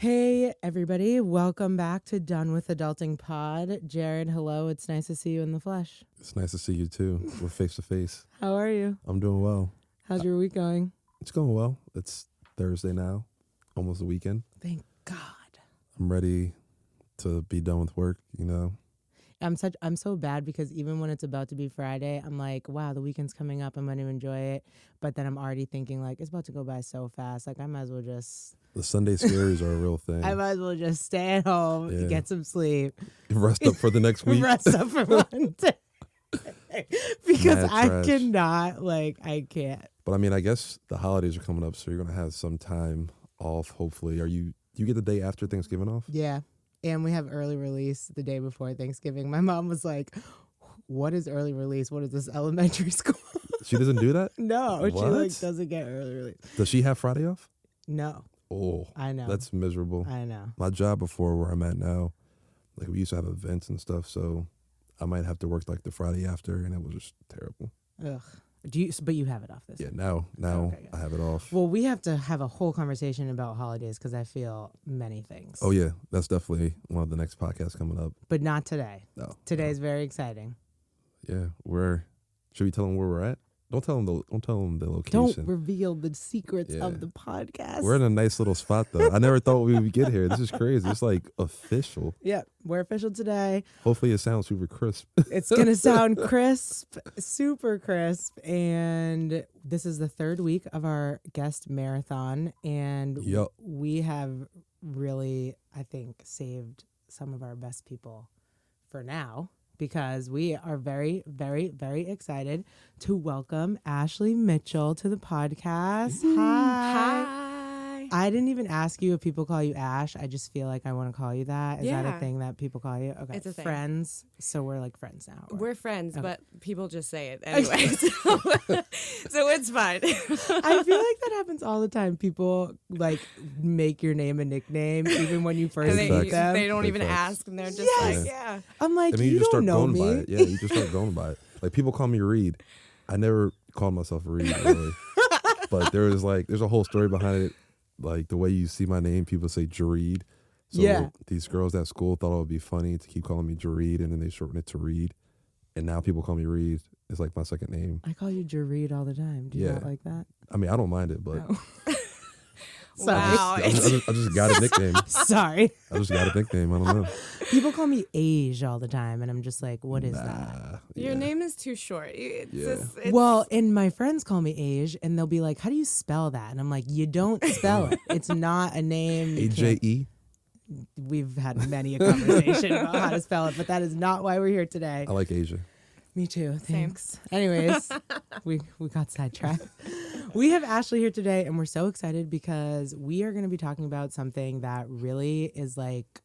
Hey, everybody. Welcome back to Done with Adulting Pod. Jared, hello. It's nice to see you in the flesh. It's nice to see you, too. We're face to face. How are you? I'm doing well. How's your week going? It's going well. It's Thursday now, almost the weekend. Thank God. I'm ready to be done with work, you know. I'm so bad because even when it's about to be Friday, I'm like, wow, the weekend's coming up. I'm going to enjoy it. But then I'm already thinking, like, it's about to go by so fast. Like, I might as well just... The Sunday scaries are a real thing. I might as well just stay at home, get some sleep. Rest up for the next week. Rest up for one day. Because Mad I trash. cannot, I can't. But I mean, I guess the holidays are coming up, so you're going to have some time off, hopefully. Do you get the day after Thanksgiving off? Yeah. And we have early release the day before Thanksgiving. My mom was like, what is early release? What is this, elementary school? She doesn't do that? No, What? she doesn't get early release. Does she have Friday off? No. Oh, I know. that's miserable. I know. My job before where I'm at now, like we used to have events and stuff, so I might have to work like the Friday after, and it was just terrible. Ugh. But you have it off this Yeah, week. now Okay, good. I have it off. Well, we have to have a whole conversation about holidays because I feel many things. Oh yeah, that's definitely one of the next podcasts coming up. But not today. No, Today's very exciting. yeah, should we tell them where we're at? Don't tell them the Don't location. reveal the secrets Yeah. of the podcast. We're in a nice little spot though. I never thought we would get here. This is crazy. It's like official. Yeah, we're official today. Hopefully it sounds super crisp. It's going to sound crisp, super crisp. And this is the third week of our guest marathon. And Yup. we have really, I think, saved some of our best people for now because we are very, very, very excited to welcome Ashley Mitchell to the podcast. Hi. I didn't even ask you if people call you Ash. I just feel like I want to call you that. Is that a Yeah. thing that people call you? Okay. It's a thing. Friends. So we're like friends now. or- We're friends, Okay. but people just say it anyway. So it's fine. I feel like that happens all the time. People like make your name a nickname even when you first And Big meet facts. them. they don't Big even facts. ask, and they're just Yes. like, yeah. I'm like, And then you just don't start know going me. by it. Yeah, you just start going by it. Like people call me Reed. I never called myself Reed really. But there's a whole story behind it. Like the way you see my name, people say Jareed. So Yeah. these girls at school thought it would be funny to keep calling me Jareed, and then they shortened it to Reed. And now people call me Reed. It's like my second name. I call you Jareed all the time. Do you Yeah. not like that? I mean, I don't mind it, but No. Sorry. Wow. I just got a nickname. Sorry. I just got a nickname. I don't know. People call me Age all the time, and I'm just like, what is that? Nah, Your yeah. name is too short. It's Yeah. just- it's- Well, and my friends call me Age, and they'll be like, how do you spell that? And I'm like, you don't spell it. It's not a name. You can't- AJE. We've had many a conversation about how to spell it, but that is not why we're here today. I like Asia. Me too. Thanks. Anyways, we got sidetracked. We have Ashley here today, and we're so excited because we are going to be talking about something that really is like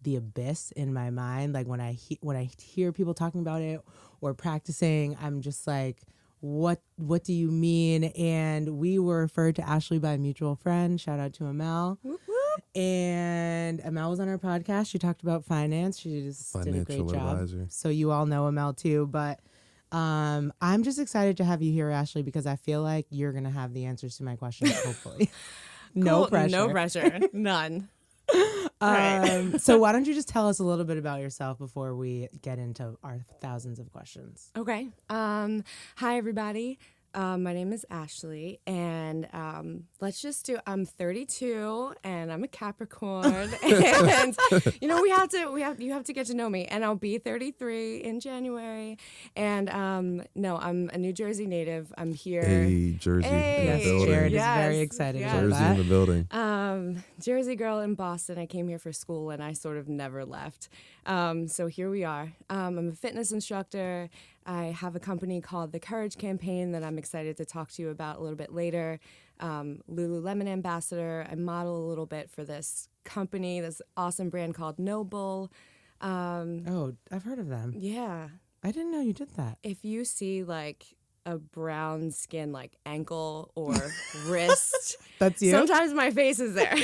the abyss in my mind. Like when I hear people talking about it or practicing, I'm just like, what do you mean? And we were referred to Ashley by a mutual friend. Shout out to Amel. Whoop, whoop. And Amel was on our podcast. She talked about finance. She just did a great Financial job. advisor. So you all know Amel too. But I'm just excited to have you here, Ashley, because I feel like you're going to have the answers to my questions, hopefully. No Cool. pressure. No pressure. None. Right. So why don't you just tell us a little bit about yourself before we get into our thousands of questions? Okay. Hi, everybody. My name is Ashley, and let's just do. I'm 32, and I'm a Capricorn, and you have to get to know me, and I'll be 33 in January, and no, I'm a New Jersey native. I'm here. Hey, Jersey in Yes, the building. Jared Yes, is very excited yes. about Jersey that. in the building. Jersey girl in Boston. I came here for school, and I sort of never left. So here we are. I'm a fitness instructor. I have a company called The Courage Campaign that I'm excited to talk to you about a little bit later. Lululemon ambassador. I model a little bit for this company, this awesome brand called Noble. Oh, I've heard of them. Yeah. I didn't know you did that. If you see like a brown skin like ankle or wrist, That's you? sometimes my face is there.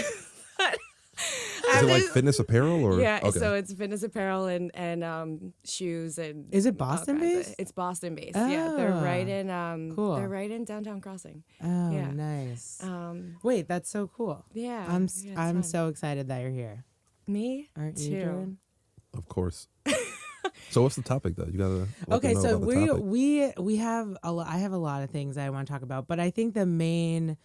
Is it like fitness apparel or? Yeah, Okay. so it's fitness apparel and shoes and. Is it all Boston kinds of- based? It's Boston based. Yeah, they're right Oh, in cool. They're right in downtown Crossing. Oh, Yeah. nice. Um, Wait, that's so cool. yeah, I'm yeah, it's I'm fun. so excited that you're here. Me Aren't you, too. Jared? Of course. So what's the topic though? You gotta. let Okay, them know so about the topic. we have I have a lot of things I want to talk about, but I think the main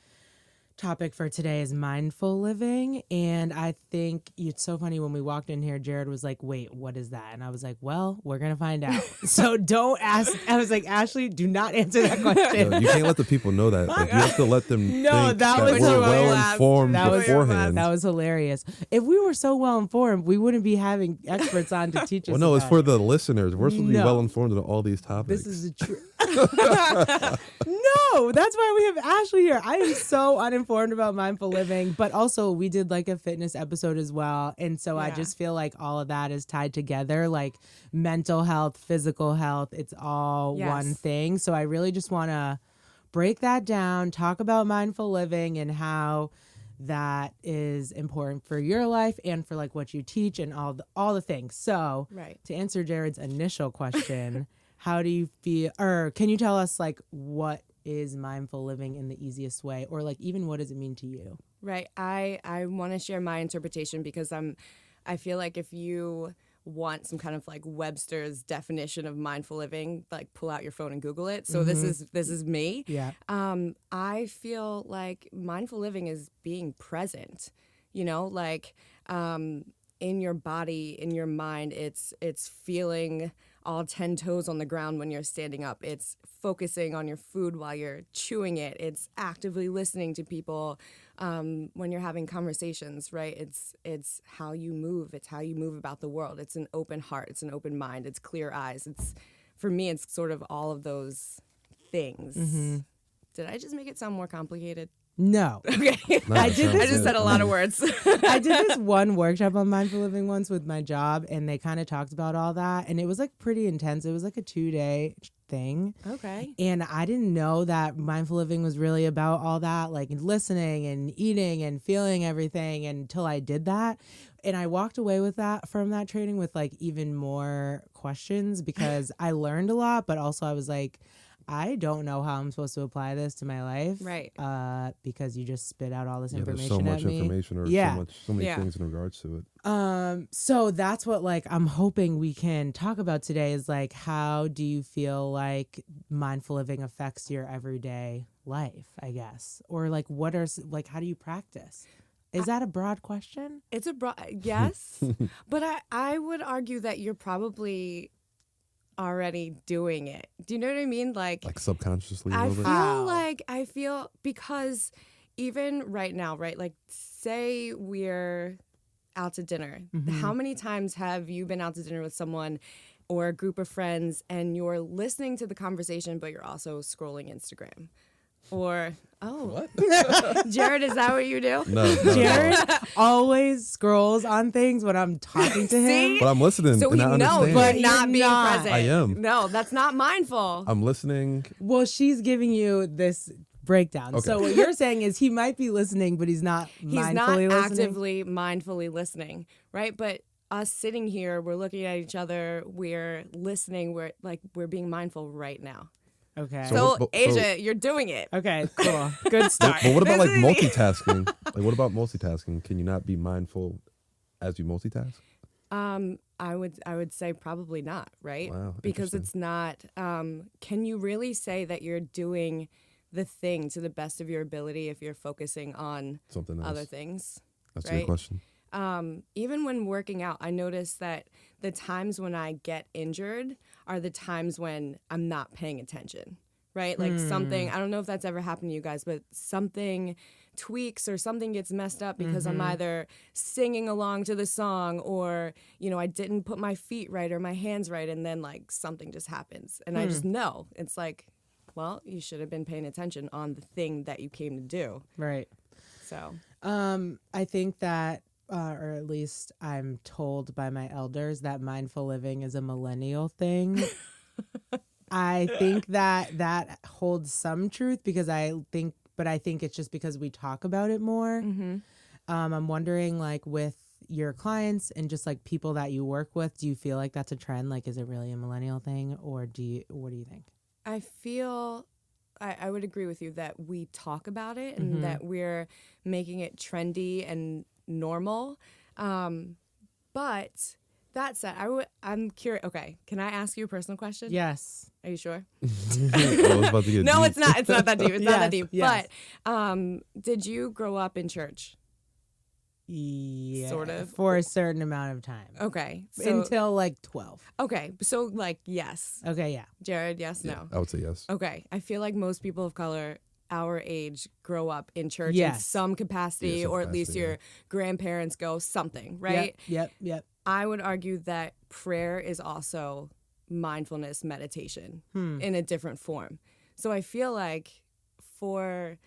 topic for today is mindful living. And I think it's so funny when we walked in here, Jared was like, wait, what is that? And I was like, well, we're going to find out. So don't ask. I was like, Ashley, do not answer that question. No, you can't let the people know that. Like, you have to let them No, think that that was we're hilarious. well informed That was- beforehand. That was hilarious. If we were so well informed, we wouldn't be having experts on to teach us. Well, no, it's about for it. the listeners. We're supposed to be No. well informed on all these topics. This is a true. No, that's why we have Ashley here. I am so uninformed about mindful living, but also we did like a fitness episode as well. And so I Yeah. just feel like all of that is tied together, like mental health, physical health. It's all Yes. one thing. So I really just want to break that down, talk about mindful living and how that is important for your life and for like what you teach and all the things. So Right. to answer Jared's initial question, how do you feel, or can you tell us like what is mindful living in the easiest way, or like even what does it mean to you? Right. I want to share my interpretation because I feel like if you want some kind of like Webster's definition of mindful living, like pull out your phone and Google it. So this is me. Yeah. I feel like mindful living is being present, you know, like in your body, in your mind, it's feeling all 10 toes on the ground when you're standing up. It's focusing on your food while you're chewing it. It's actively listening to people when you're having conversations, right? It's how you move. It's how you move about the world. It's an open heart. It's an open mind. It's clear eyes. It's, for me, it's sort of all of those things. Did I just make it sound more complicated? No. Okay. No, I it did sounds I this- just good. said a lot of words. I did this one workshop on mindful living once with my job, and they kind of talked about all that, and it was like pretty intense. It was like a 2-day thing. Okay. And I didn't know that mindful living was really about all that, like listening and eating and feeling everything until I did that. And I walked away with that from that training with like even more questions because I learned a lot, but also I was like, I don't know how I'm supposed to apply this to my life. Right. Because you just spit out all this Yeah, there's information so much at me. information or Yeah. so many Yeah. things in regards to it. So that's what like I'm hoping we can talk about today is like how do you feel like mindful living affects your everyday life, I guess, or like what are like how do you practice? Is that a broad question? It's a yes, but I would argue that you're probably already doing it. Do you know what I mean? Like Subconsciously a I little bit. feel How? like because even right now, right? Like say we're out to dinner. How many times have you been out to dinner with someone or a group of friends and you're listening to the conversation, but you're also scrolling Instagram? Or, Jared, is that what you do? No, Jared always scrolls on things when I'm talking to him. See? But I'm listening So we and I know understand. you're But not you're being not. present. I am. No, that's not mindful. I'm listening. Well, she's giving you this breakdown. Okay. So what you're saying is he might be listening, but he's not He's not mindfully listening. actively, mindfully listening, right? But us sitting here, we're looking at each other, we're listening, we're being mindful right now. Okay. So, but- Asia, you're doing it. Okay, cool. Good start. But what about like This is me. multitasking? Like what about multitasking? Can you not be mindful as you multitask? I would say probably not, right? Wow, Because interesting. it's not. Can you really say that you're doing the thing to the best of your ability if you're focusing on Something else. other things? That's a right? good question. Even when working out, I notice that the times when I get injured are the times when I'm not paying attention, right? Like something, I don't know if that's ever happened to you guys, but something tweaks or something gets messed up because I'm either singing along to the song or, I didn't put my feet right or my hands right. And then like something just happens. And I just know it's like, well, you should have been paying attention on the thing that you came to do. Right. So, I think that, or at least I'm told by my elders that mindful living is a millennial thing. I think that holds some truth because I think it's just because we talk about it more. I'm wondering like with your clients and just like people that you work with, do you feel like that's a trend? Like, is it really a millennial thing, or what do you think? I feel I would agree with you that we talk about it and Mm-hmm. that we're making it trendy and normal. But that said, I'm curious. Okay, can I ask you a personal question? Yes. Are you sure? I was about to get No, deep. it's not. It's not that deep. It's not Yes, that deep. yes. But did you grow up in church? Yeah. Sort of. For a certain amount of time. Okay. So, Until like 12. okay. So like, yes. Okay, yeah. Jared, yes, Yeah, no. I would say yes. Okay. I feel like most people of color our age grow up in church in Yes. some capacity, Yeah, some or at least capacity, your grandparents go something, right? Yep. I would argue that prayer is also mindfulness meditation in a different form. So I feel like for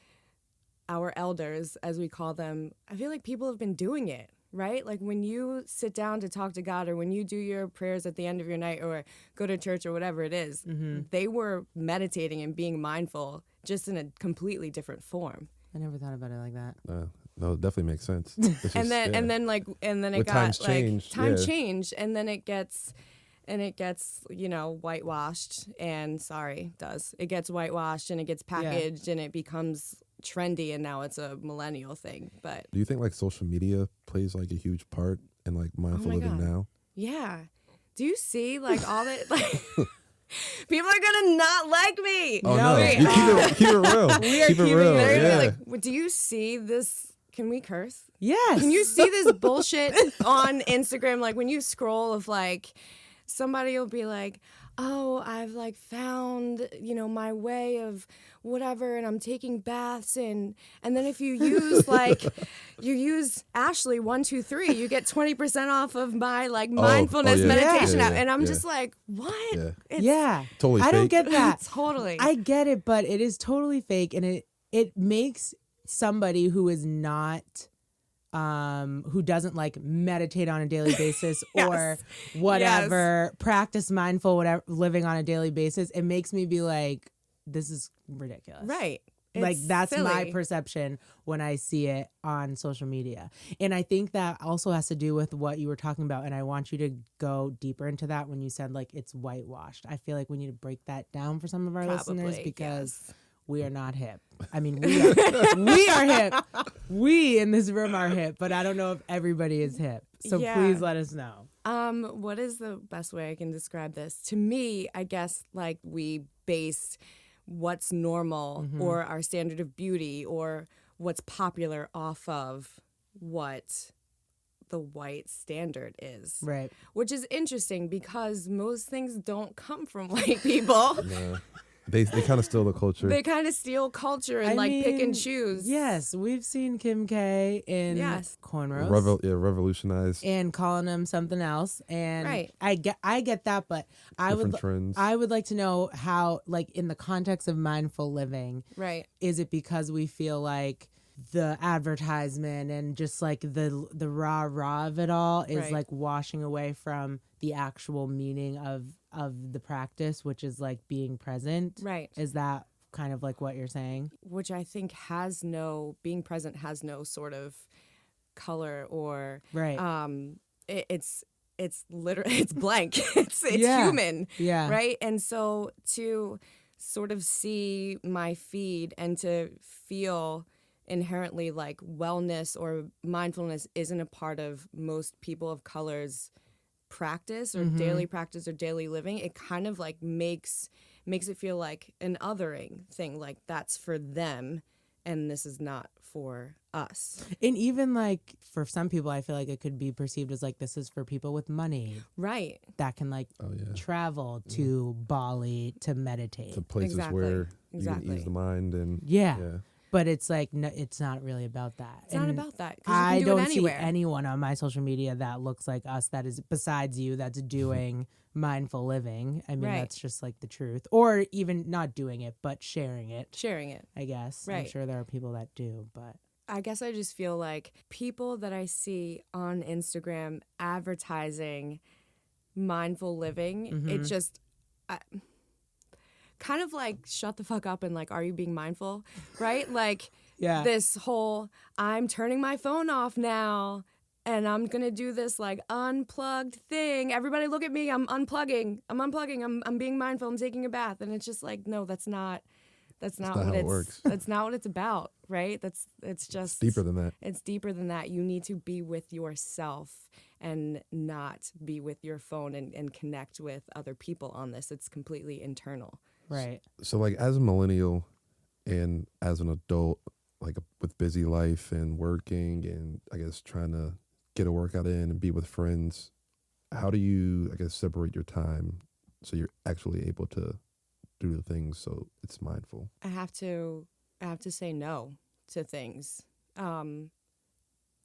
our elders, as we call them, I feel like people have been doing it, right? Like when you sit down to talk to God, or when you do your prayers at the end of your night, or go to church, or whatever it is, they were meditating and being mindful just in a completely different form. I never thought about it like that. No, it definitely makes sense. It's just, And then yeah. it With got times like changed, time yeah. changed, and then it gets whitewashed, and it gets whitewashed and it gets packaged and it becomes trendy, and now it's a millennial thing. But Do you think like social media plays like a huge part in like mindful my living God. now? yeah, do you see like all that like people are gonna not like me? Oh No, no, we you keep it real. We are keep it keeping real. it They're gonna be Yeah. like, do you see this? Can we curse? Yes. Can you see this bullshit on Instagram? Like when you scroll of like, somebody will be like, oh, I've like found, my way of whatever, and I'm taking baths, and then if you use you use Ashley 123, you get 20% off of my like mindfulness yeah. meditation Yeah, app. And I'm yeah. just like, what? Yeah. It's Yeah. Totally I don't fake. get that. totally. I get it, but it is totally fake, and it makes somebody who is not who doesn't like meditate on a daily basis or whatever, practice mindful whatever living on a daily basis, it makes me be like, this is ridiculous. Right. Like It's that's my silly. perception when I see it on social media. And I think that also has to do with what you were talking about, and I want you to go deeper into that when you said like it's whitewashed. I feel like we need to break that down for some of our listeners, Probably, because yes. we are not hip. I mean, we are hip. We in this room are hip, but I don't know if everybody is hip. So Yeah. please let us know. What is the best way I can describe this? To me, I guess like we base what's normal or our standard of beauty or what's popular off of what the white standard is. Right. Which is interesting because most things don't come from white people. Yeah. They kind of steal the culture. They kind of steal culture and pick and choose. Yes, we've seen Kim K in Yes. cornrows. Revolutionized And calling him something else, and Right. I get that, but different trends. I would like to know how, like in the context of mindful living, Right. is it because we feel like the advertisement and just like the rah of it all is Right. like washing away from the actual meaning of the practice, which is like being present? Right. Is that kind of like what you're saying? Which I think being present has no sort of color or Right. it's literally it's blank. it's Yeah. human. Yeah. Right. And so to sort of see my feed and to feel inherently like wellness or mindfulness isn't a part of most people of color's practice or daily practice or daily living, it kind of like makes it feel like an othering thing, like that's for them and this is not for us. And even like for some people, I feel like it could be perceived as like this is for people with money Right. that can like Oh yeah. travel to Bali to meditate. To places Exactly. where you Exactly. can ease the mind and Yeah. yeah. But it's like no, it's not really about that. It's not And about that. 'Cause you I can do don't it anywhere. see anyone on my social media that looks like us that is besides you that's doing mindful living. I mean, Right. that's just like the truth. Or even not doing it, but sharing it, Sharing it. I guess. I'm Right. sure there are people that do, but I guess I just feel like people that I see on Instagram advertising mindful living, it just kind of like shut the fuck up and like, are you being mindful? Right? Like yeah. this whole I'm turning my phone off now. and I'm going to do this like unplugged thing. Everybody look at me. I'm unplugging. I'm being mindful. I'm taking a bath. And it's just like, no, that's not not what how it it's works. That's not what it's about, right? It's just It's deeper than that. It's deeper than that. You need to be with yourself and not be with your phone and connect with other people on this. It's completely internal. Right. So like as a millennial and as an adult, like with busy life and working and I guess trying to get a workout in and be with friends, how do you, I guess, separate your time so you're actually able to do the things so it's mindful? I have to say no to things,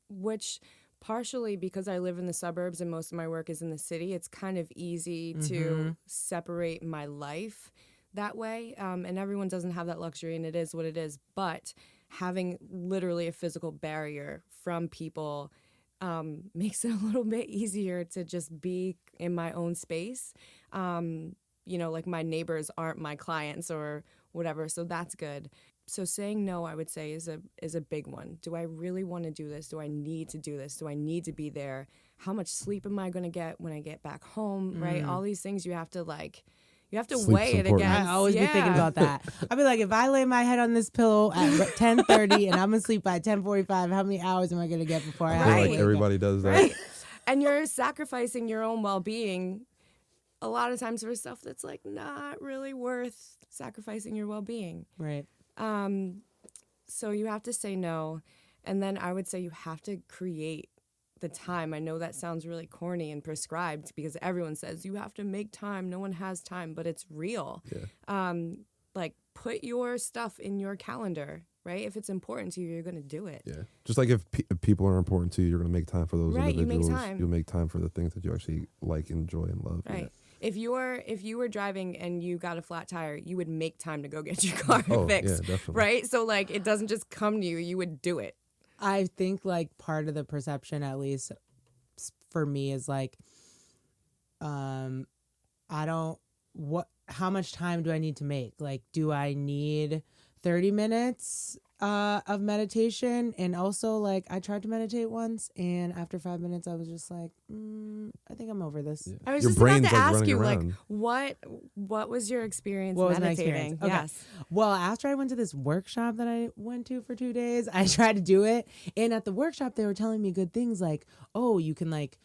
which partially because I live in the suburbs and most of my work is in the city, it's kind of easy to separate my life that way. And everyone doesn't have that luxury, and it is what it is. But having literally a physical barrier from people makes it a little bit easier to just be in my own space. Like my neighbors aren't my clients or whatever, so that's good. So saying no, I would say, is a big one. Do I really want to do this? Do I need to do this? Do I need to be there? How much sleep am I going to get when I get back home, right? All these things you have to Sleep's weigh it important. against. I always be thinking about that. I'd be like, if I lay my head on this pillow at 10:30 and I'm gonna sleep by 10:45, how many hours am I gonna get before I I have feel to like wake everybody does that. Right. And you're sacrificing your own well-being a lot of times for stuff that's like not really worth sacrificing your well-being. Right. So you have to say no. And then I would say you have to create the time. I know that sounds really corny and prescribed because everyone says you have to make time. No one has time, but it's real. Yeah. Like put your stuff in your calendar, right? If it's important to you, you're going to do it. Yeah. Just like if people are important to you, you're going to make time for those Right, you make individuals. time. You'll make time for the things that you actually like, enjoy, and love. Right. Yeah. If you were driving and you got a flat tire, you would make time to go get your car Oh, fixed. yeah, definitely. Right? So like it doesn't just come to you, you would do it. I think like part of the perception, at least for me, is like, how much time do I need to make? Like, do I need 30 minutes of meditation? And also, like, I tried to meditate once, and after 5 minutes, I was just like, I think I'm over this. Yeah. I was Your just about brain's to like ask running you, around. like, what was your experience What was my meditating? experience? Okay. Yes. Well, after I went to this workshop that I went to for 2 days, I tried to do it. And at the workshop, they were telling me good things like, oh, you can like,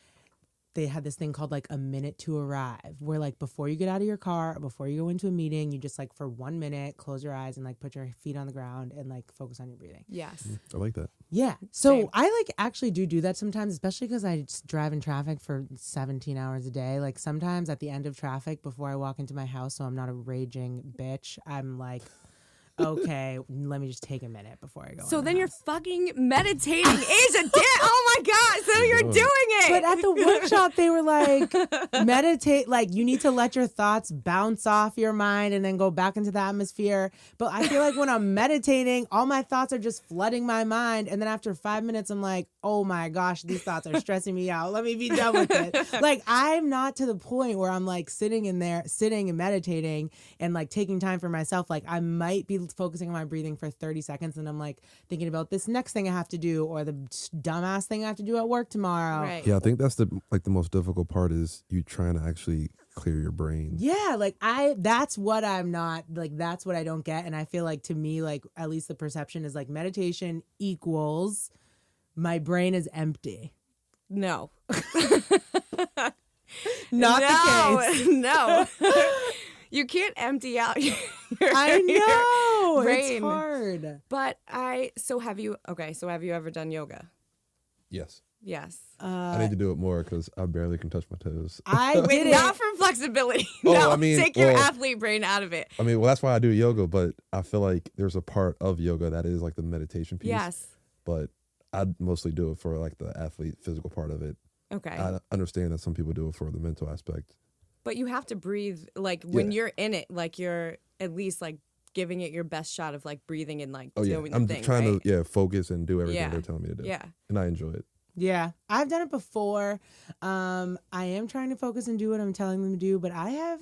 they had this thing called like a minute to arrive, where like before you get out of your car, before you go into a meeting, you just like for 1 minute, close your eyes and like put your feet on the ground and like focus on your breathing. Yes. I like that. Yeah. So Same. I like actually do that sometimes, especially because I just drive in traffic for 17 hours a day. Like sometimes at the end of traffic before I walk into my house, so I'm not a raging bitch, I'm like, okay, let me just take a minute before I go. So in the then you're house. fucking meditating is a oh my God. So you're doing it. But at the workshop, they were like, meditate, like you need to let your thoughts bounce off your mind and then go back into the atmosphere. But I feel like when I'm meditating, all my thoughts are just flooding my mind. And then after 5 minutes, I'm like, oh my gosh, these thoughts are stressing me out. Let me be done with it. Like, I'm not to the point where I'm like sitting and meditating and like taking time for myself. Like, I might be focusing on my breathing for 30 seconds and I'm like thinking about this next thing I have to do or the dumbass thing I have to do at work tomorrow. Right. Yeah, I think that's the most difficult part is you trying to actually clear your brain. Yeah, like that's what I'm not, like that's what I don't get. And I feel like to me, like at least the perception is like meditation equals my brain is empty. No. Not the case. No. You can't empty out your I know. brain. It's hard. But so have you ever done yoga? Yes. Yes. I need to do it more because I barely can touch my toes. I Wait, did it. not for flexibility. Oh, No, I mean, take your well- athlete brain out of it. I mean, well, that's why I do yoga, but I feel like there's a part of yoga that is like the meditation piece. Yes. But I mostly do it for like the athlete physical part of it. Okay. I understand that some people do it for the mental aspect. But you have to breathe, like when Yeah. you're in it, like you're at least like giving it your best shot of like breathing and like Oh yeah, doing I'm the thing. trying right? to focus and do everything Yeah. they're telling me to do. Yeah. And I enjoy it. Yeah, I've done it before. I am trying to focus and do what I'm telling them to do, but I have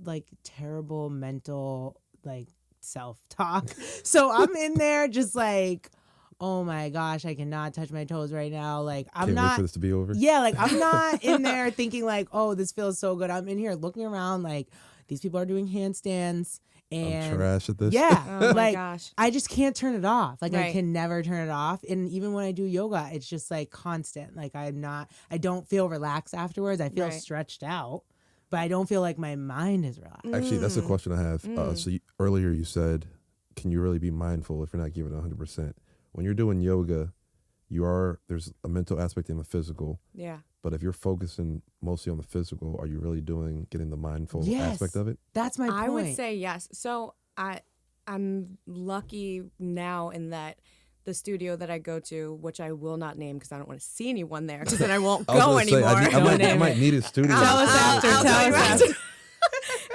like terrible mental like self-talk. So I'm in there just like oh my gosh, I cannot touch my toes right now. Like I'm Can't wait not for this to be over. Yeah, like I'm not in there thinking like, oh, this feels so good. I'm in here looking around like these people are doing handstands and I'm trash at this. yeah, Oh my like gosh. I just can't turn it off. Like I Right. can never turn it off. And even when I do yoga, it's just like constant. Like I don't feel relaxed afterwards. I feel Right. stretched out, but I don't feel like my mind is relaxed. Actually, that's the Mm. question I have. So earlier you said, can you really be mindful if you're not giving it 100%? When you're doing yoga, there's a mental aspect and a physical. Yeah. But if you're focusing mostly on the physical, are you really getting the mindful Yes. aspect of it? That's my point. I would say yes. So I'm lucky now in that the studio that I go to, which I will not name because I don't want to see anyone there, because then I won't I was go gonna say, anymore. I might need a studio. Tell us after, I'll tell tell you us after.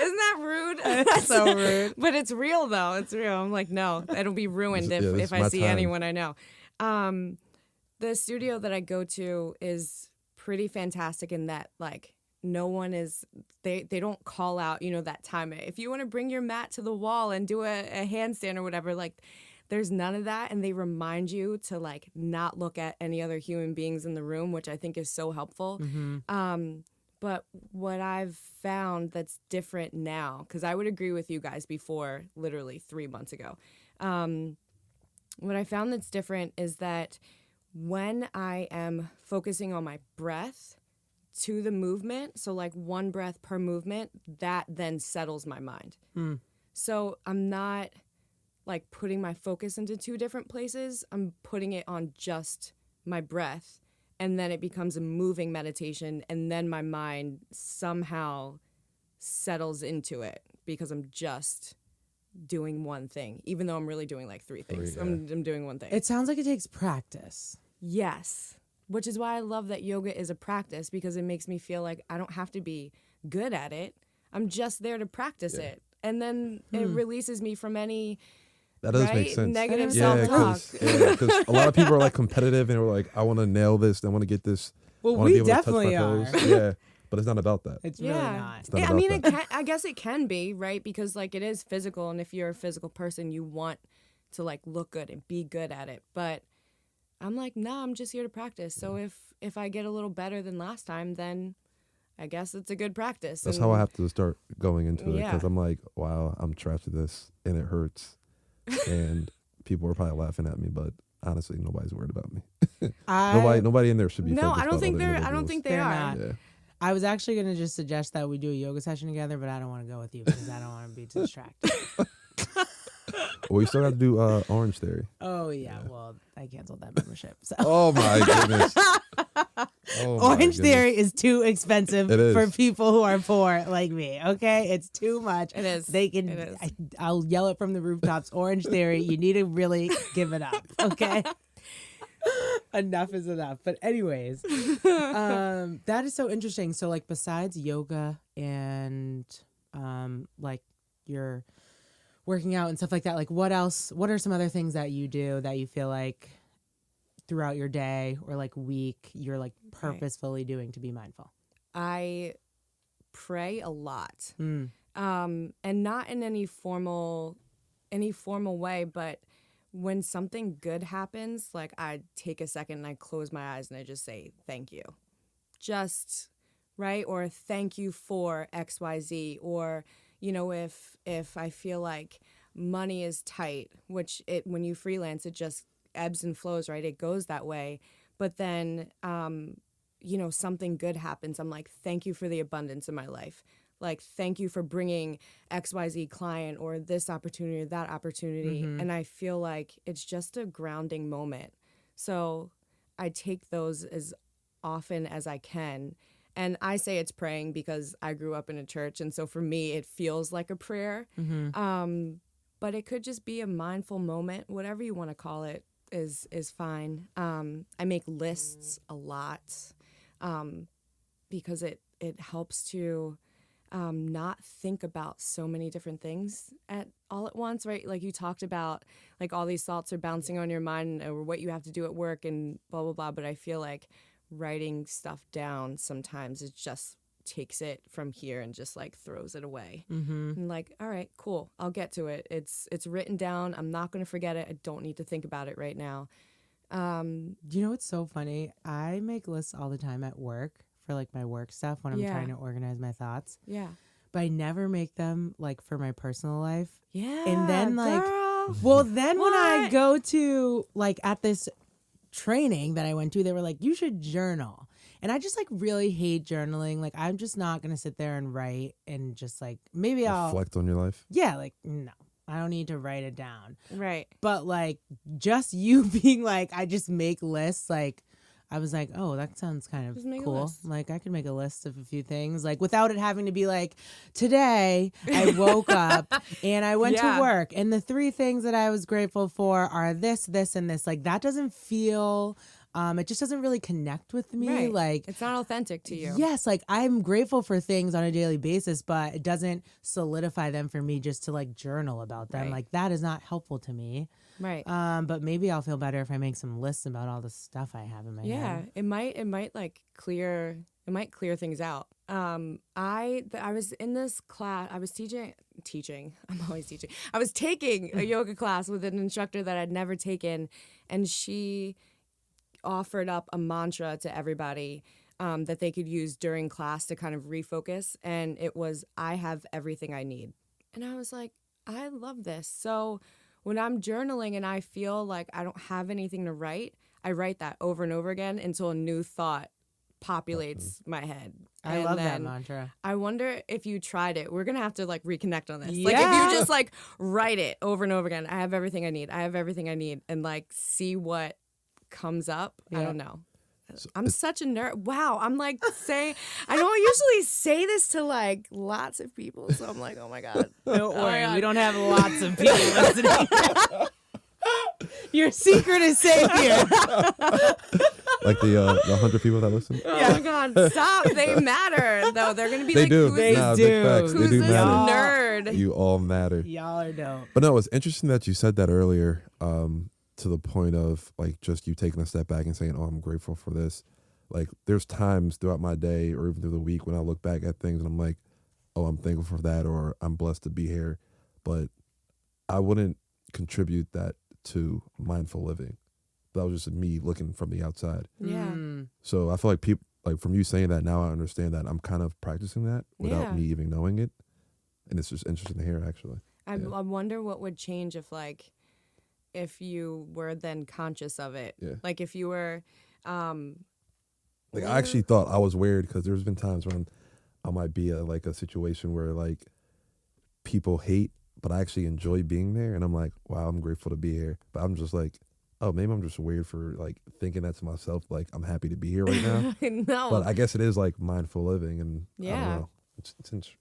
Isn't that rude? That's so rude. But it's real though. It's real. I'm like, no, it'll be ruined This- yeah, this if is I my see time. anyone I know. The studio that I go to is pretty fantastic in that like no one is they don't call out, that time. If you want to bring your mat to the wall and do a handstand or whatever, like there's none of that, and they remind you to like not look at any other human beings in the room, which I think is so helpful. But what I've found that's different now, because I would agree with you guys before, literally 3 months ago, what I found that's different is that when I am focusing on my breath to the movement, so like one breath per movement, that then settles my mind. So I'm not like putting my focus into two different places. I'm putting it on just my breath, and then it becomes a moving meditation, and then my mind somehow settles into it because I'm just doing one thing, even though I'm really doing like three things. yeah. I'm doing one thing. It sounds like it takes practice. Yes, which is why I love that yoga is a practice, because it makes me feel like I don't have to be good at it. I'm just there to practice it. And then it releases me from any That does right? make sense. negative Yeah, self-talk. because a lot of people are like competitive and we're like, I want to nail this. I want to get this. Well, I wanna we be able to touch definitely my are. toes. Yeah, but it's not about that. It's really not. It's not Yeah, I about mean, that. I guess it can be, right? Because like it is physical, and if you're a physical person, you want to like look good and be good at it. But I'm like, nah, I'm just here to practice. So if I get a little better than last time, then I guess it's a good practice. That's And how I have to start going into it, Yeah. because I'm like, wow, I'm trash at this and it hurts. And people are probably laughing at me, but honestly, nobody's worried about me. Nobody in there should be No, focused I don't on think other they're. I don't think they They're are. not. individuals. Yeah. I was actually going to just suggest that we do a yoga session together, but I don't want to go with you because I don't want to be distracted. Well, we still got to do Orange Theory. Oh, yeah. Well, I canceled that membership. So Oh my goodness. Oh, my Orange goodness. Theory is too expensive It is. for people who are poor like me. Okay, it's too much. It is. They can. It is. I'll yell it from the rooftops. Orange Theory. You need to really give it up. Okay. Enough is enough. But anyways, that is so interesting. So like, besides yoga and like your working out and stuff like that, like what else? What are some other things that you do that you feel like throughout your day or like week you're like purposefully doing to be mindful? I pray a lot, Mm. and not in any formal way, but when something good happens, like I take a second and I close my eyes and I just say thank you, just right, or thank you for XYZ, or if I feel like money is tight, which when you freelance, it just ebbs and flows, right? It goes that way. But then, something good happens. I'm like, thank you for the abundance in my life. Like, thank you for bringing XYZ client or this opportunity or that opportunity. And I feel like it's just a grounding moment. So I take those as often as I can. And I say it's praying because I grew up in a church. And so for me, it feels like a prayer. But it could just be a mindful moment, whatever you want to call it is fine. I make lists a lot because it helps to not think about so many different things all at once, right? Like you talked about, like all these thoughts are bouncing on your mind or what you have to do at work and blah, blah, blah. But I feel like writing stuff down sometimes it just takes it from here and just like throws it away. And like, all right, cool, I'll get to it. It's written down. I'm not going to forget it. I don't need to think about it right now. You know what's so funny? I make lists all the time at work for like my work stuff when I'm Yeah. trying to organize my thoughts, Yeah. but I never make them like for my personal life. Yeah. And then like, girl. well, then when I What? go to like at this training that I went to, they were like, you should journal. And I just like really hate journaling. Like I'm just not going to sit there and write and just like, maybe I'll, Reflect on your life. yeah, like no, I don't need to write it down. Right. But like just you being like, I just make lists, like I was like, oh, that sounds kind Just of make a cool. list. Like I could make a list of a few things, like without it having to be like, today I woke up and I went Yeah. to work and the 3 things that I was grateful for are this, this, and this. Like that doesn't feel, it just doesn't really connect with me. Right. Like It's not authentic to you. yes, like I'm grateful for things on a daily basis, but it doesn't solidify them for me just to like journal about them. Right. Like that is not helpful to me. Right. But maybe I'll feel better if I make some lists about all the stuff I have in my Yeah, head. it might like clear things out. I was in this class. I was teaching. I'm always teaching. I was taking a yoga class with an instructor that I'd never taken, and she offered up a mantra to everybody that they could use during class to kind of refocus, and it was "I have everything I need," and I was like, I love this. So when I'm journaling and I feel like I don't have anything to write, I write that over and over again until a new thought populates my head. I And love that then mantra. I wonder if you tried it. We're going to have to like reconnect on this. Like if Yeah. you just like write it over and over again, I have everything I need. I have everything I need. And like see what comes up. I Yeah. don't know. I'm such a nerd. Wow. I'm like saying, I don't usually say this to like lots of people. So I'm like, oh my God. Don't my worry, God. we don't have lots of people listening. Your secret is safe here. Like the 100 people that listen. Oh my God. Stop. They matter though. They're going to be They like, do. who's They Nah, do. big facts. They who's do this matter. nerd? You all matter. Y'all are dope. But no, it's interesting that you said that earlier, to the point of like just you taking a step back and saying, "Oh, I'm grateful for this." Like, there's times throughout my day or even through the week when I look back at things and I'm like, "Oh, I'm thankful for that," or "I'm blessed to be here," but I wouldn't contribute that to mindful living. That was just me looking from the outside. Yeah. Mm. So I feel like people, like from you saying that, now I understand that I'm kind of practicing that without Yeah. me even knowing it, and it's just interesting to hear actually. I Yeah. wonder what would change if you were then conscious of it. Yeah. Like if you were Like I actually thought I was weird because there's been times when I might be like a situation where like people hate, but I actually enjoy being there, and I'm like, wow, I'm grateful to be here. But I'm just like, oh, maybe I'm just weird for like thinking that to myself. Like I'm happy to be here right now. no. But I guess it is like mindful living, and I Yeah. don't know. It's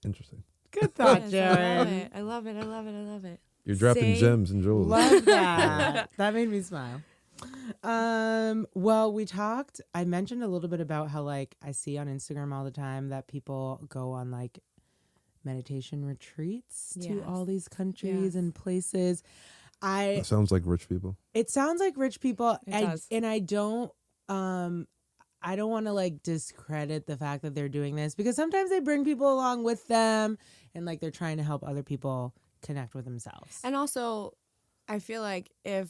interesting. Good thought, Yes, I love Joan. it. I love it. I love it. I love it. You're dropping See? gems and jewels. Love that. That made me smile. Well, I mentioned a little bit about how like I see on Instagram all the time that people go on like meditation retreats to Yes. all these countries Yes. and places. That sounds like rich people. It sounds like rich people. It does. And I don't want to like discredit the fact that they're doing this because sometimes they bring people along with them and like they're trying to help other people connect with themselves. And also, I feel like if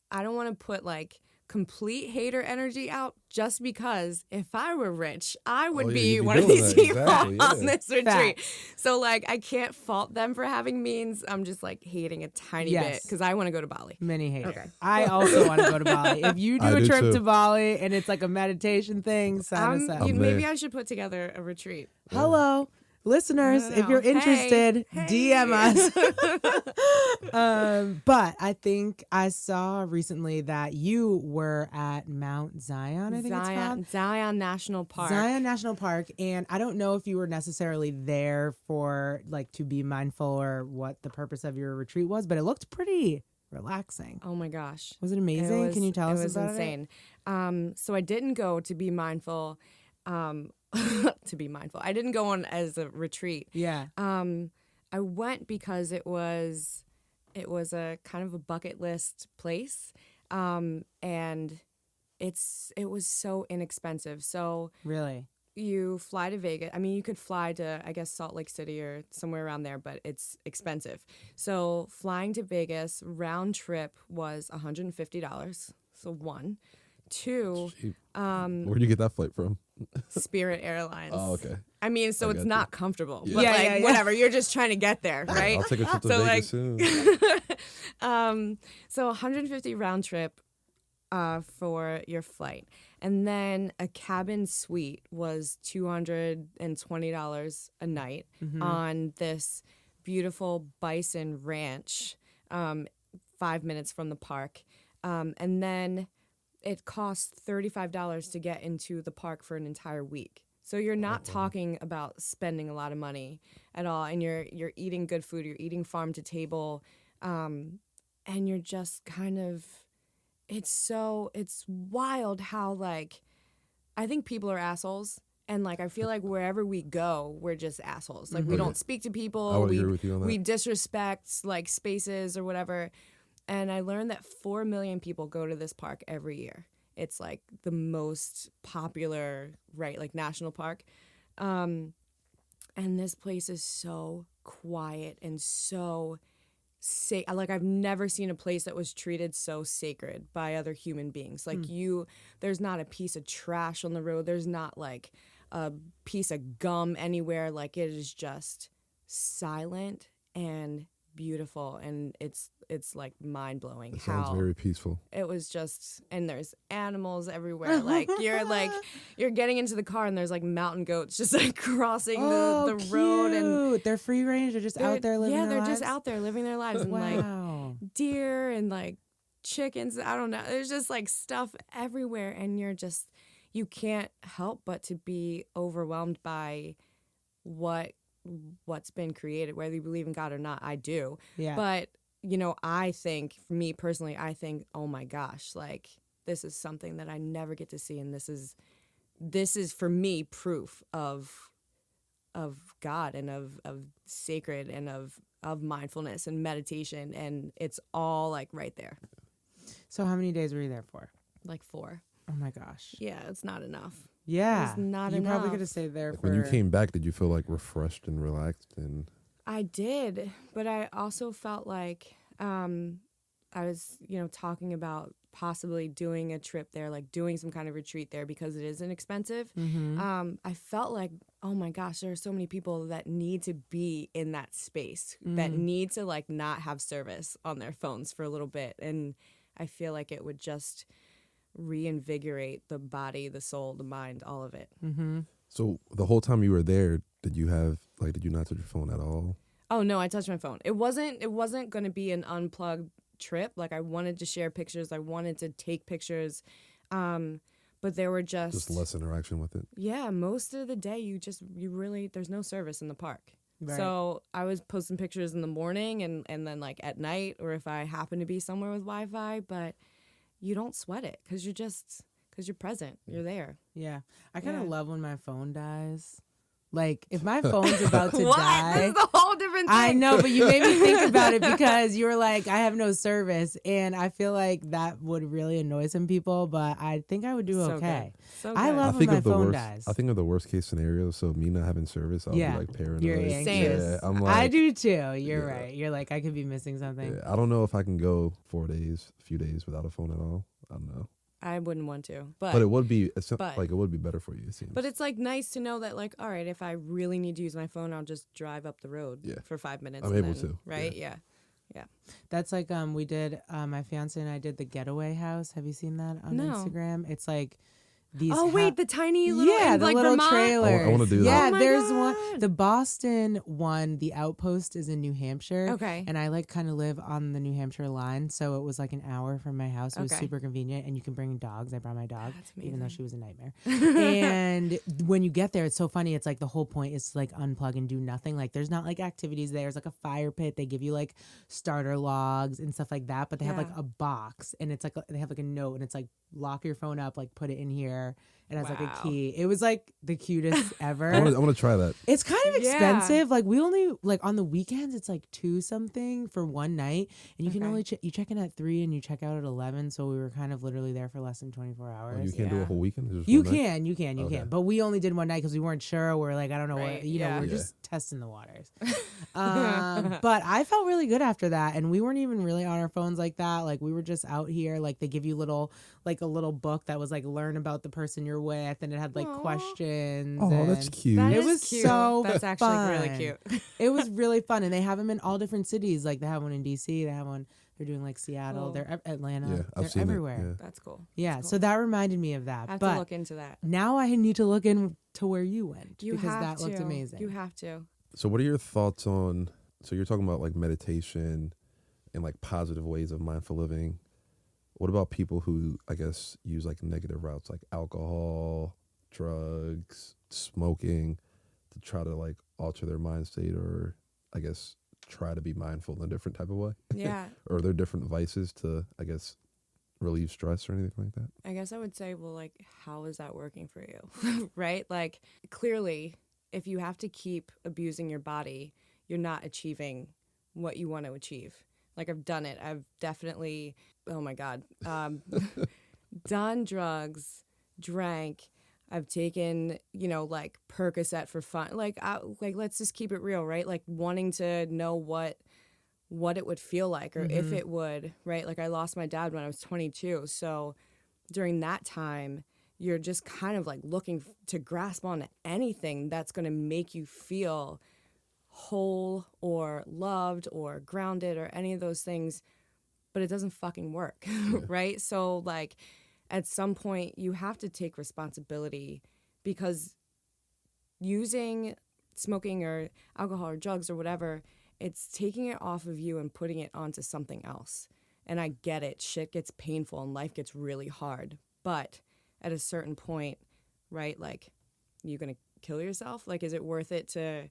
I don't want to put like complete hater energy out just because if I were rich, I would Oh, yeah, be you'd be one of doing these that. people Exactly, on yeah. this retreat. Facts. So like I can't fault them for having means. I'm just like hating a tiny Yes. bit because I want to go to Bali. Many hate Okay. it. I also want to go to Bali. If you do I a do trip too. to Bali and it's like a meditation thing, sign us up. I'm Maybe there. I should put together a retreat. Hello, listeners. I don't If you're know. interested, Hey. DM us. But I think I saw recently that you were at Mount Zion, I think it's called. Zion National Park. Zion National Park, and I don't know if you were necessarily there for like to be mindful or what the purpose of your retreat was, but it looked pretty relaxing. Oh my gosh. Was it amazing? Can you tell us it was about insane. So I didn't go to be mindful. To be mindful. I didn't go on as a retreat. it? Yeah. I went because it was a kind of a bucket list place. And it was so inexpensive. So Really? you fly to Vegas. I mean, you could fly to, I guess, Salt Lake City or somewhere around there, but it's expensive. So flying to Vegas, round trip was $150. So one. Two, Cheap. Where'd you get that flight from? Spirit Airlines. Oh, okay. I mean, so I it's got not comfortable, Yeah. but Yeah, like yeah, yeah. whatever. You're just trying to get there, right? I'll take a trip to So, Vegas like- soon. So 150 round trip for your flight, and then a cabin suite was $220 a night on this beautiful bison ranch, 5 minutes from the park, and then it costs $35 to get into the park for an entire week. So you're not talking about spending a lot of money at all, and you're eating good food. You're eating farm to table, and you're just kind of. It's wild how like, I think people are assholes, and like I feel like wherever we go, we're just assholes. Like we don't speak to people. I would agree with you on that. We disrespect like spaces or whatever. And I learned that 4 million people go to this park every year. It's like the most popular, right, like national park. And this place is so quiet and so like I've never seen a place that was treated so sacred by other human beings. Like there's not a piece of trash on the road. There's not like a piece of gum anywhere. Like it is just silent and beautiful, and it's like mind-blowing It how sounds very peaceful. it was just, and there's animals everywhere. Like you're getting into the car and there's like mountain goats just like crossing the road, and they're free range. They're just out there living yeah, their they're lives. just out there living their lives, and like Wow. deer and like chickens. I don't know. There's just like stuff everywhere, and you can't help but to be overwhelmed by what's been created, whether you believe in God or not. I do. Yeah. But, I think, for me personally, oh my gosh, like this is something that I never get to see. And this is for me proof of God and of sacred and of mindfulness and meditation. And it's all like right there. So how many days were you there for? Like 4. Oh my gosh. Yeah, it's not enough. Yeah. It's not you probably enough. could have stayed there Like for. when you came back, did you feel like refreshed and relaxed? And I did, but I also felt like I was, talking about possibly doing a trip there, like doing some kind of retreat there because it is inexpensive. I felt like, oh my gosh, there are so many people that need to be in that space, that need to like not have service on their phones for a little bit. And I feel like it would just reinvigorate the body, the soul, the mind, all of it. so the whole time you were there, did you not touch your phone at all? Oh no, I touched my phone. It wasn't going to be an unplugged trip. Like I wanted to share pictures, I wanted to take pictures, but there were Just less interaction with it. yeah, most of the day you really, there's no service in the park. Right. So I was posting pictures in the morning and then like at night, or if I happen to be somewhere with Wi-Fi, but you don't sweat it because you're present, you're there. Yeah. I kind of Yeah. love when my phone dies. Like if my phone's about to What? die. This is a whole different thing. I know, but you made me think about it because you were like, I have no service. And I feel like that would really annoy some people, but I think I would do So okay. good. So I good. love when my phone dies. I think of the worst case scenario. So me not having service, I'll Yeah. be like paranoid. You're anxious. Yeah, I'm like, I do too. You're Yeah. right. You're like, I could be missing something. Yeah, I don't know if I can go 4 days, a few days without a phone at all. I don't know. I wouldn't want to, But it would be but- like it would be better for you. It seems. But it's like nice to know that like, all right, if I really need to use my phone, I'll just drive up the road Yeah. for 5 minutes. I'm and able then- to, right? Yeah. That's like we did my fiance and I did the Getaway House. Have you seen that on No. Instagram? It's like these Oh wait, the tiny little the like little Vermont? trailers. I wanna do that. Yeah, Oh my there's God. one. The Boston one, the Outpost, is in New Hampshire. Okay. And I like kind of live on the New Hampshire line, so it was like an hour from my house. It was Okay. super convenient, and you can bring dogs. I brought my dog, That's even though amazing. she was a nightmare. And when you get there, it's so funny. It's like the whole point is to like unplug and do nothing. Like there's not like activities there. There's like a fire pit. They give you like starter logs and stuff like that. But they have like Yeah. a box, and it's like they have like a note, and it's like lock your phone up, like put it in here, It has like a Wow. key. It was like the cutest ever. I want to try that. It's kind of Yeah. expensive. Like we only like on the weekends it's like 2 something for one night, and you can Okay. only you check in at 3 and you check out at 11. So we were kind of literally there for less than 24 Oh, hours. you can't do a Yeah. whole weekend. It's just You one night? can, you Okay. can, but we only did one night because we weren't sure. We're like, I don't know Right, what, you know, yeah. we're Yeah. just testing the waters. But I felt really good after that, and we weren't even really on our phones like that. Like we were just out here. Like they give you like a little book that was like learn about the person you're with, and it had like Aw. questions. Oh, that's and cute. That It is was cute. so That's actually really fun. cute. It was really fun, and they have them in all different cities. Like they have one in DC. They have one. They're doing like Seattle. Cool. They're Atlanta. Yeah, I've They're seen everywhere. it. That's cool. Yeah, That's so cool. that reminded me of that. I have but to look into that. now I need to look into where you went You because have that to. looked amazing. You have to. Yeah. So, what are your thoughts on? So, you're talking about like meditation and like positive ways of mindful living. What about people who, I guess, use like negative routes like alcohol, drugs, smoking to try to like alter their mind state or, I guess, try to be mindful in a different type of way? Yeah. Or are there different vices to, I guess, relieve stress or anything like that? I guess I would say, well, like, how is that working for you? Right? Like, clearly, if you have to keep abusing your body, you're not achieving what you want to achieve. Like, I've done it. I've definitely, oh my God, done drugs, drank. I've taken, like Percocet for fun. Like, let's just keep it real, right? Like wanting to know what it would feel like or if it would, right? Like I lost my dad when I was 22. So during that time, you're just kind of like looking to grasp on anything that's going to make you feel whole or loved or grounded or any of those things, but it doesn't fucking work, right? So like at some point you have to take responsibility because using smoking or alcohol or drugs or whatever, it's taking it off of you and putting it onto something else. And I get it. Shit gets painful and life gets really hard. But at a certain point, right, like, you going to kill yourself? Like, is it worth it to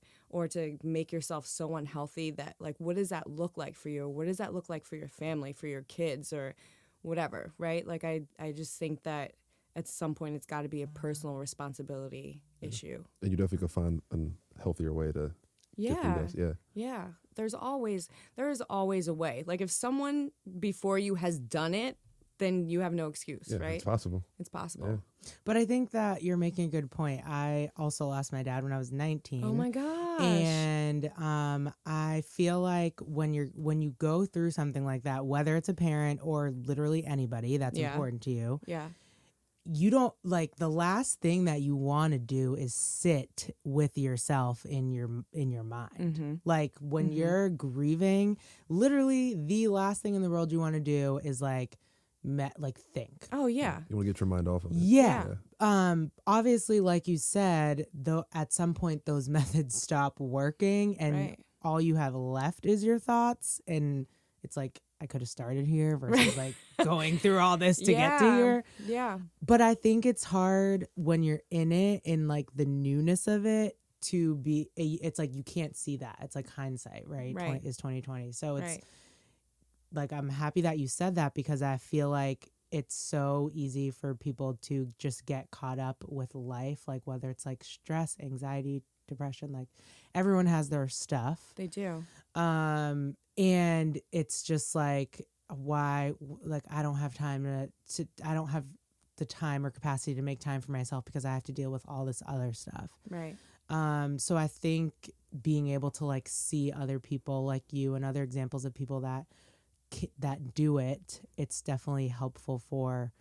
make yourself so unhealthy that, like, what does that look like for you? What does that look like for your family, for your kids, or whatever, right? Like, I just think that at some point it's got to be a personal responsibility issue. And you definitely could find a healthier way to get through this. Yeah. Yeah. There is always a way. Like if someone before you has done it, then you have no excuse, Yeah, right? it's possible. It's possible. Yeah. But I think that you're making a good point. I also lost my dad when I was 19. Oh my gosh. And I feel like when you go through something like that, whether it's a parent or literally anybody that's Yeah. important to you, Yeah. you don't like the last thing that you want to do is sit with yourself in your mind. Mm-hmm. Like when you're grieving, literally the last thing in the world you want to do is like think. Oh yeah. You want to get your mind off of it. Yeah. Obviously, like you said, though, at some point those methods stop working, and Right. all you have left is your thoughts, and it's like I could have started here versus like going through all this to get to here. Yeah. But I think it's hard when you're in it, in like the newness of it, to be. It's like you can't see that. It's like hindsight, right? Right. Is 2020. So it's Right. like I'm happy that you said that because I feel like it's so easy for people to just get caught up with life, like whether it's like stress, anxiety, depression, like everyone has their stuff. They do. And it's just like why like I don't have time to I don't have the time or capacity to make time for myself because I have to deal with all this other stuff. Right. So I think being able to like see other people like you and other examples of people that do it, it's definitely helpful for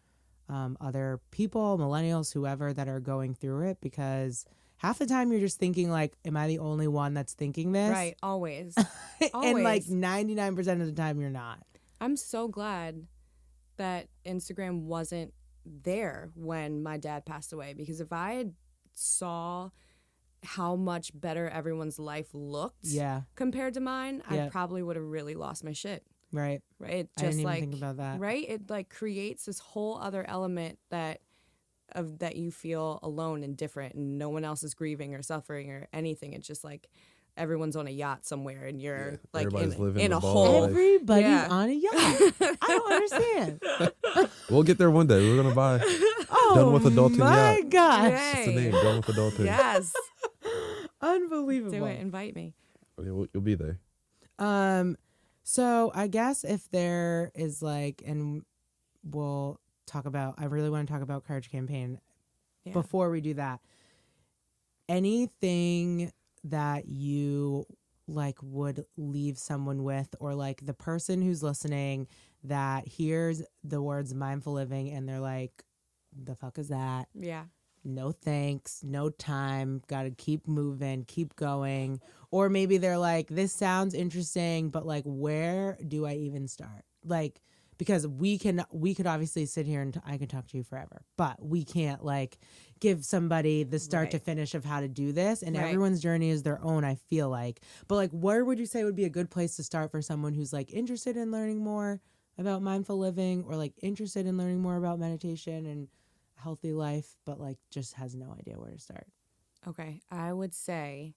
other people, millennials, whoever that are going through it, because half the time you're just thinking like, am I the only one that's thinking this? Right. Always. And like Always. 99% of the time you're not. I'm so glad that Instagram wasn't there when my dad passed away, because if I had saw how much better everyone's life looked Yeah. compared to mine, Yeah. I probably would have really lost my shit. Right. Right? It I just didn't even like think about that. right? It like creates this whole other element that you feel alone and different and no one else is grieving or suffering or anything. It's just like everyone's on a yacht somewhere and you're Yeah, like everybody's living in the a ball hole. life. Everybody's Yeah. on a yacht. I don't understand. We'll get there one day. We're gonna buy. Oh, Done with Adulting my Yacht. gosh. That's the name. Done with Adulting. Yes. Unbelievable. Do it. Invite me. You'll be there. So I guess if there is like, and we'll talk about, I really want to talk about Courage Campaign. Yeah. Before we do that, anything that you like would leave someone with, or like the person who's listening that hears the words mindful living and they're like, the fuck is that? Yeah. No thanks, no time, gotta keep moving, keep going. Or maybe they're like, this sounds interesting, but like, where do I even start? Like, because we could obviously sit here and I can talk to you forever, but we can't like give somebody the start to finish of how to do this. And everyone's journey is their own, I feel like. But like, where would you say would be a good place to start for someone who's like interested in learning more about mindful living, or like interested in learning more about meditation and healthy life, but like just has no idea where to start? Okay, I would say,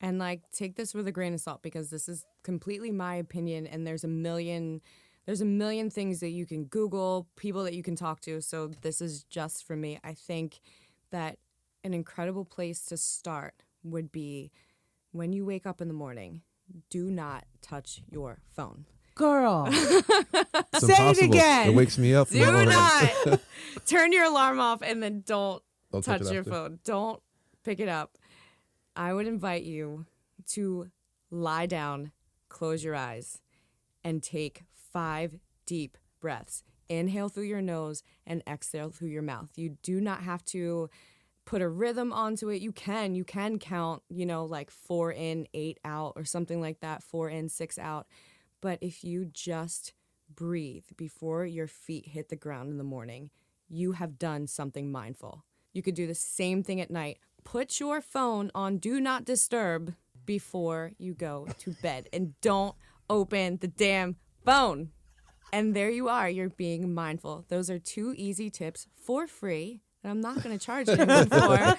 and like take this with a grain of salt because this is completely my opinion, and there's a million things that you can Google, people that you can talk to. So this is just for me. I think that an incredible place to start would be when you wake up in the morning, do not touch your phone. Girl, It's say impossible. it again. It wakes me up. in the Do morning. not turn your alarm off and then don't Don't touch it your after. phone. Don't pick it up. I would invite you to lie down, close your eyes, and take 5 deep breaths. Inhale through your nose and exhale through your mouth. You do not have to put a rhythm onto it. You can count, like 4 in, 8 out or something like that, 4 in, 6 out. But if you just breathe before your feet hit the ground in the morning, you have done something mindful. You could do the same thing at night. Put your phone on do not disturb before you go to bed, and don't open the damn phone. And there you are. You're being mindful. Those are 2 easy tips for free that I'm not going to charge anyone for.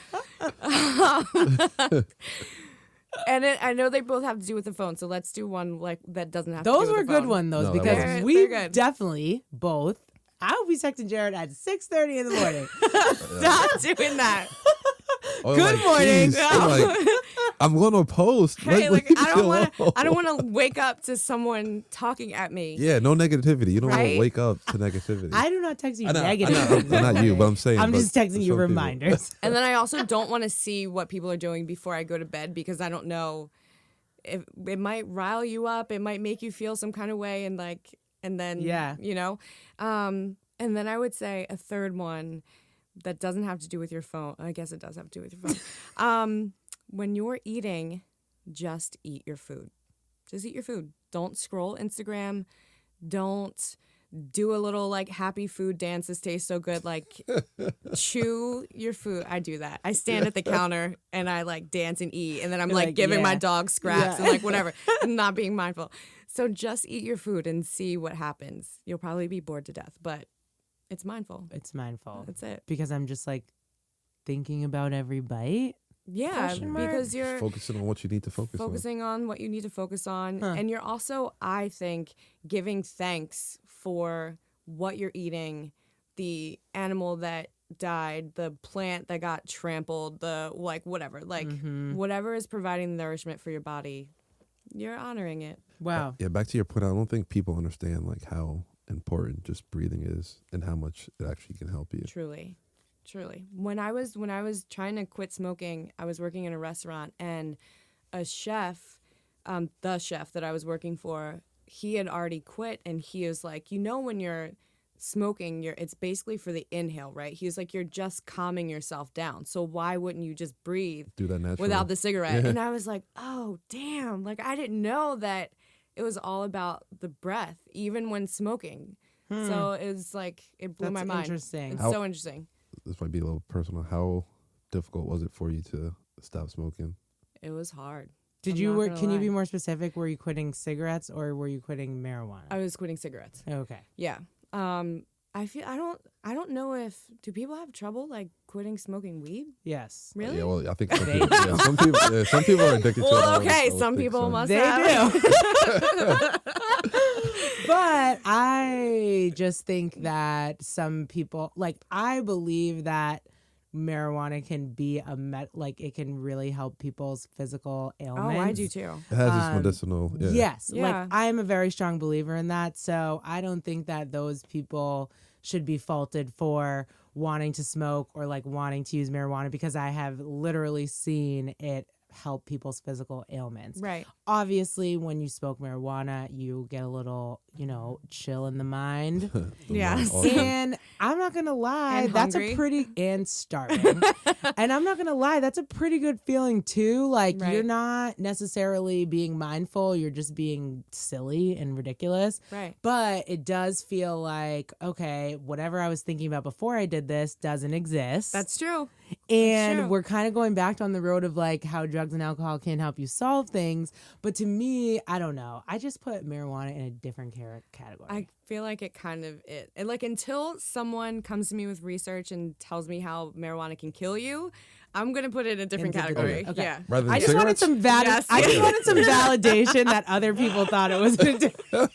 And I know they both have to do with the phone, so let's do one like that doesn't have to Those do with were the good phone. ones, those, No, that because wasn't. we They're good. definitely both. I'll be texting Jared at 6:30 in the morning. Stop doing that. Oh, Good like, morning. geez. I'm going to post. Hey, Let like me I don't chill want to. out. I don't want to wake up to someone talking at me. Yeah, no negativity. You don't want Right? to wake up to negativity. I do not text you I know, negative. not you, but I'm saying. I'm but just texting for you some people. reminders. And then I also don't want to see what people are doing before I go to bed because I don't know if it might rile you up. It might make you feel some kind of way, and then Yeah. And then I would say a third one that doesn't have to do with your phone. I guess it does have to do with your phone. When you're eating, just eat your food. Just eat your food. Don't scroll Instagram. Don't do a little like happy food dance. This tastes so good. Like chew your food. I do that. I stand at the counter and I like dance and eat. And then I'm You're like like, giving my yeah. dog scraps Yeah. and like whatever. I'm not being mindful. So just eat your food and see what happens. You'll probably be bored to death, but it's mindful. It's mindful. That's it. Because I'm just like thinking about every bite. Yeah, Question mark? because you're Focusing on what you need to focus on. focusing on what you need to focus on. Huh. And you're also, I think, giving thanks for what you're eating, the animal that died, the plant that got trampled, the like whatever. Like Mhm. whatever is providing nourishment for your body, you're honoring it. Wow. Yeah, back to your point. I don't think people understand like how important just breathing is and how much it actually can help you. Truly. When I was trying to quit smoking, I was working in a restaurant, and a chef, the chef that I was working for, he had already quit, and he was like, when you're smoking, it's basically for the inhale, right? He was like, you're just calming yourself down. So why wouldn't you just breathe Do that naturally. without the cigarette? Yeah. And I was like, oh, damn. Like, I didn't know that it was all about the breath, even when smoking. So it was like, it blew That's my mind. interesting. It's How- so interesting. This might be a little personal. How difficult was it for you to stop smoking? It was hard. Did I'm you not work? gonna Can you lie. be more specific? Were you quitting cigarettes or were you quitting marijuana? I was quitting cigarettes. Okay. Yeah. I feel I don't know if do people have trouble like quitting smoking weed? Yes. Really? Yeah, well, I think some They people, some people are addicted to it. Well, I would- okay, I would some think people so. must They have. do. But I just think that some people, like, I believe that marijuana can be like it can really help people's physical ailments. Oh, I do too. It has its medicinal. Yeah. Yes, Yeah. like I'm a very strong believer in that. So I don't think that those people should be faulted for wanting to smoke or like wanting to use marijuana, because I have literally seen it help people's physical ailments. Right. Obviously, when you smoke marijuana, you get a little, chill in the mind. Yes. And I'm not gonna lie, And that's hungry. a pretty and starving. And I'm not gonna lie, that's a pretty good feeling too. Like Right. you're not necessarily being mindful, you're just being silly and ridiculous. Right. But it does feel like, okay, whatever I was thinking about before I did this doesn't exist. That's true. And true. we're kind of going back down the road of like how drugs and alcohol can help you solve things. But to me, I don't know. I just put marijuana in a different category. I feel like it kind of it. And like until someone comes to me with research and tells me how marijuana can kill you, I'm gonna put it in a different Into the category. different- okay. Yeah. Rather than I just wanted cigarettes? some Yes. I just wanted some validation that other people thought it was in a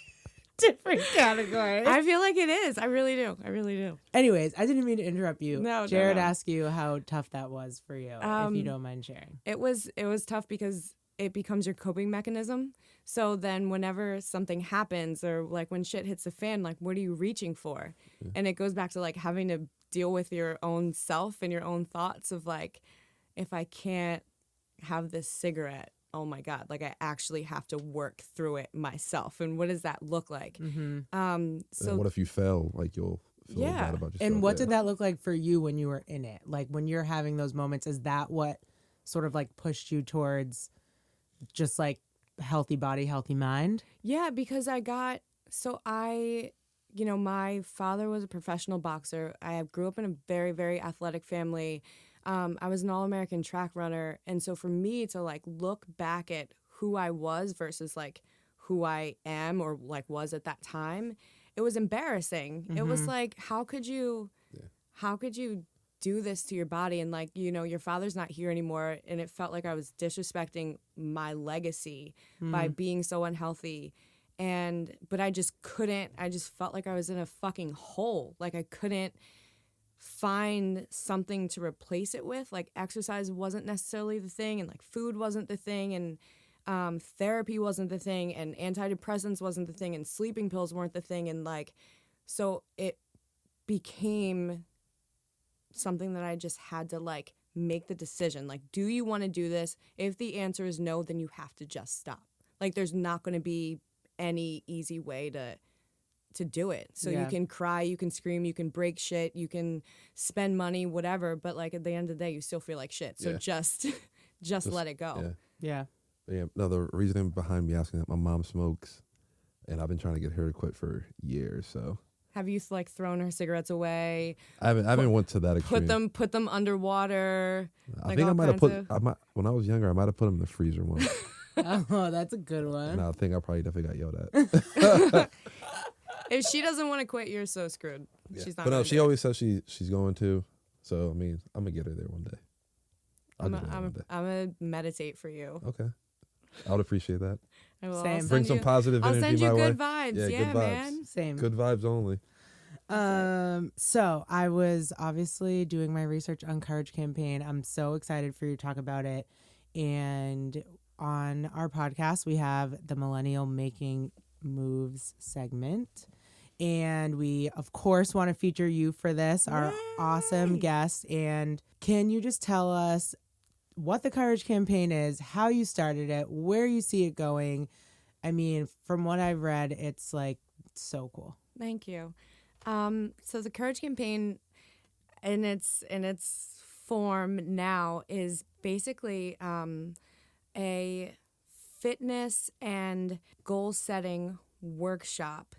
different category. I feel like it is. I really do. I really do. Anyways, I didn't mean to interrupt you. No, Jared no. asked you how tough that was for you, if you don't mind sharing. It was tough because it becomes your coping mechanism. So then whenever something happens or like when shit hits the fan, like what are you reaching for? And it goes back to like having to deal with your own self and your own thoughts of like, if I can't have this cigarette, oh my God, like I actually have to work through it myself. And what does that look like? And So what if you fail? Like you'll feel Yeah. bad about yourself. And what yeah. did that look like for you when you were in it? Like when you're having those moments, is that what sort of like pushed you towards just like healthy body, healthy mind? yeah, because my father was a professional boxer. I grew up in a very, very athletic family. I was an all-American track runner. And so for me to like look back at who I was versus like who I am or like was at that time, it was embarrassing. It was like, how could you do this to your body? And like, your father's not here anymore. And it felt like I was disrespecting my legacy by being so unhealthy. But I just couldn't, I just felt like I was in a fucking hole. Like I couldn't find something to replace it with. Like exercise wasn't necessarily the thing, and like food wasn't the thing, and therapy wasn't the thing, and antidepressants wasn't the thing, and sleeping pills weren't the thing. And like, so it became something that I just had to like make the decision. Like, do you want to do this? If the answer is no, then you have to just stop. Like there's not going to be any easy way to do it. So Yeah. you can cry, you can scream, you can break shit, you can spend money, whatever, but like at the end of the day you still feel like shit. So Yeah. just let it go. Yeah. Yeah. Yeah. No, the reasoning behind me asking that, my mom smokes, and I've been trying to get her to quit for years. So Have you like thrown her cigarettes away, I haven't went to that extreme. put them underwater? I like think I all might have kinds put. When I was younger, I might have put them in the freezer once. Oh, that's a good one. And I think I probably definitely got yelled at. If she doesn't want to quit, you're so screwed. Yeah. She's not. But no, gonna she do it. always says she's going to. So I mean, I'm gonna get her there one day. I'll get her there one day. I'm gonna meditate for you. Okay, I would appreciate that. I will. Same. I'll Bring Bring send some you- positive I'll energy send my you way. good vibes. Yeah, Yeah, good vibes. man. Same. Good vibes only. So I was obviously doing my research on Courage Campaign. I'm so excited for you to talk about it. And on our podcast, we have the Millennial Making Moves segment. And we, of course, want to feature you for this, our awesome Yay. guest. And can you just tell us what the Courage Campaign is, how you started it, where you see it going? I mean, from what I've read, it's like so cool. Thank you. So the Courage Campaign, in its form now, is basically a fitness and goal setting workshop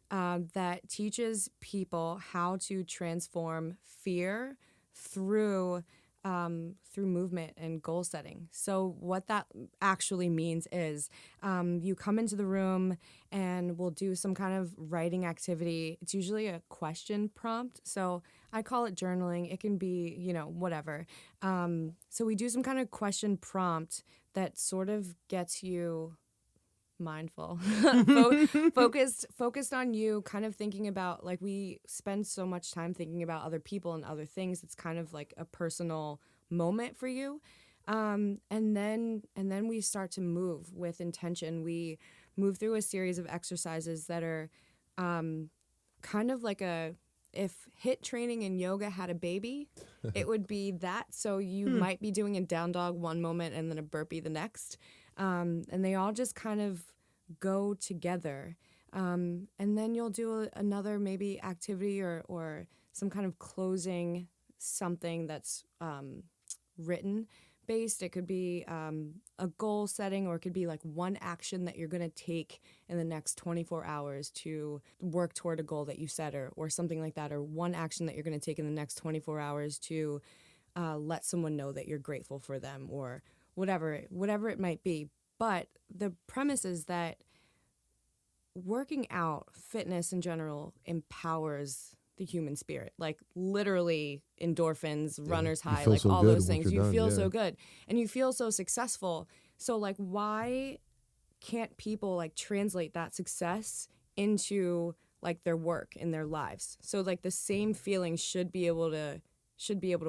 that teaches people how to transform fear through movement and goal setting. So what that actually means is you come into the room and we'll do some kind of writing activity. It's usually a question prompt. So I call it journaling. It can be, whatever. So we do some kind of question prompt that sort of gets you mindful, focused on you, kind of thinking about, like, we spend so much time thinking about other people and other things. It's kind of like a personal moment for you. And then we start to move with intention. We move through a series of exercises that are kind of like if HIIT training and yoga had a baby, it would be that. So you might be doing a down dog one moment and then a burpee the next. And they all just kind of go together. And then you'll do another maybe activity or some kind of closing something that's written based. It could be a goal setting, or it could be like one action that you're going to take in the next 24 hours to work toward a goal that you set, or something like that, or one action that you're going to take in the next 24 hours to let someone know that you're grateful for them, or whatever it might be. But the premise is that working out, fitness in general, empowers the human spirit, like literally endorphins, runner's high, like all those things. You feel so good and you feel so successful. So like, why can't people like translate that success into like their work in their lives? So like the same feeling should be able to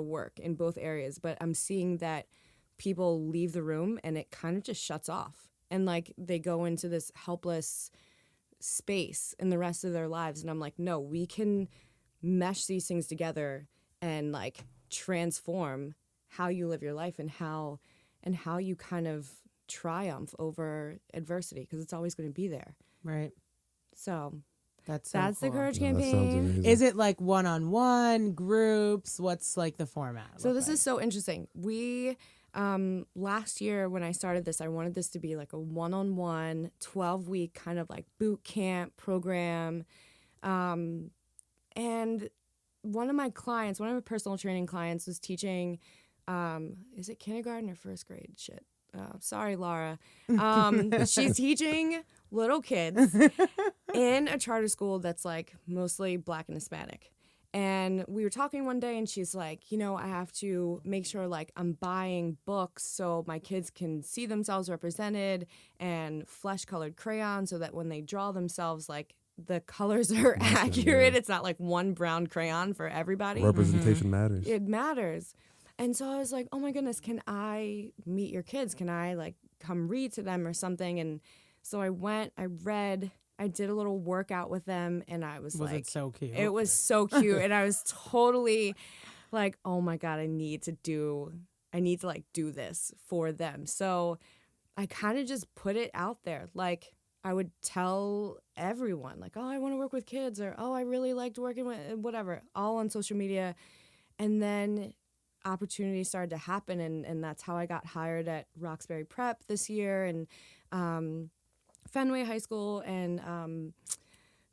work in both areas. But I'm seeing that people leave the room and it kind of just shuts off, and like they go into this helpless space in the rest of their lives. And I'm like, no, we can mesh these things together and like transform how you live your life and how you kind of triumph over adversity, because it's always going to be there. Right. So that's the cool. Courage No, that sounds Campaign. amazing. Is it like one-on-one groups? What's like the format? So this is so interesting. We last year when I started this, I wanted this to be like a one-on-one 12-week kind of like boot camp program. And one of my personal training clients was teaching, is it kindergarten or first grade? Shit. Sorry, Laura. She's teaching little kids in a charter school that's like mostly Black and Hispanic. And we were talking one day and she's like, I have to make sure like I'm buying books so my kids can see themselves represented, and flesh colored crayons so that when they draw themselves, like the colors are accurate. Yeah. It's not like one brown crayon for everybody. Representation matters. It matters. And so I was like, oh my goodness, can I meet your kids? Can I like come read to them or something? And so I went, I read, I did a little workout with them, and I was like, it so cute? It was so cute. And I was totally like, oh my God, I need to like do this for them. So I kind of just put it out there. Like I would tell everyone like, oh, I want to work with kids, or, oh, I really liked working with whatever, all on social media. And then opportunities started to happen. And that's how I got hired at Roxbury Prep this year, and Fenway High School, and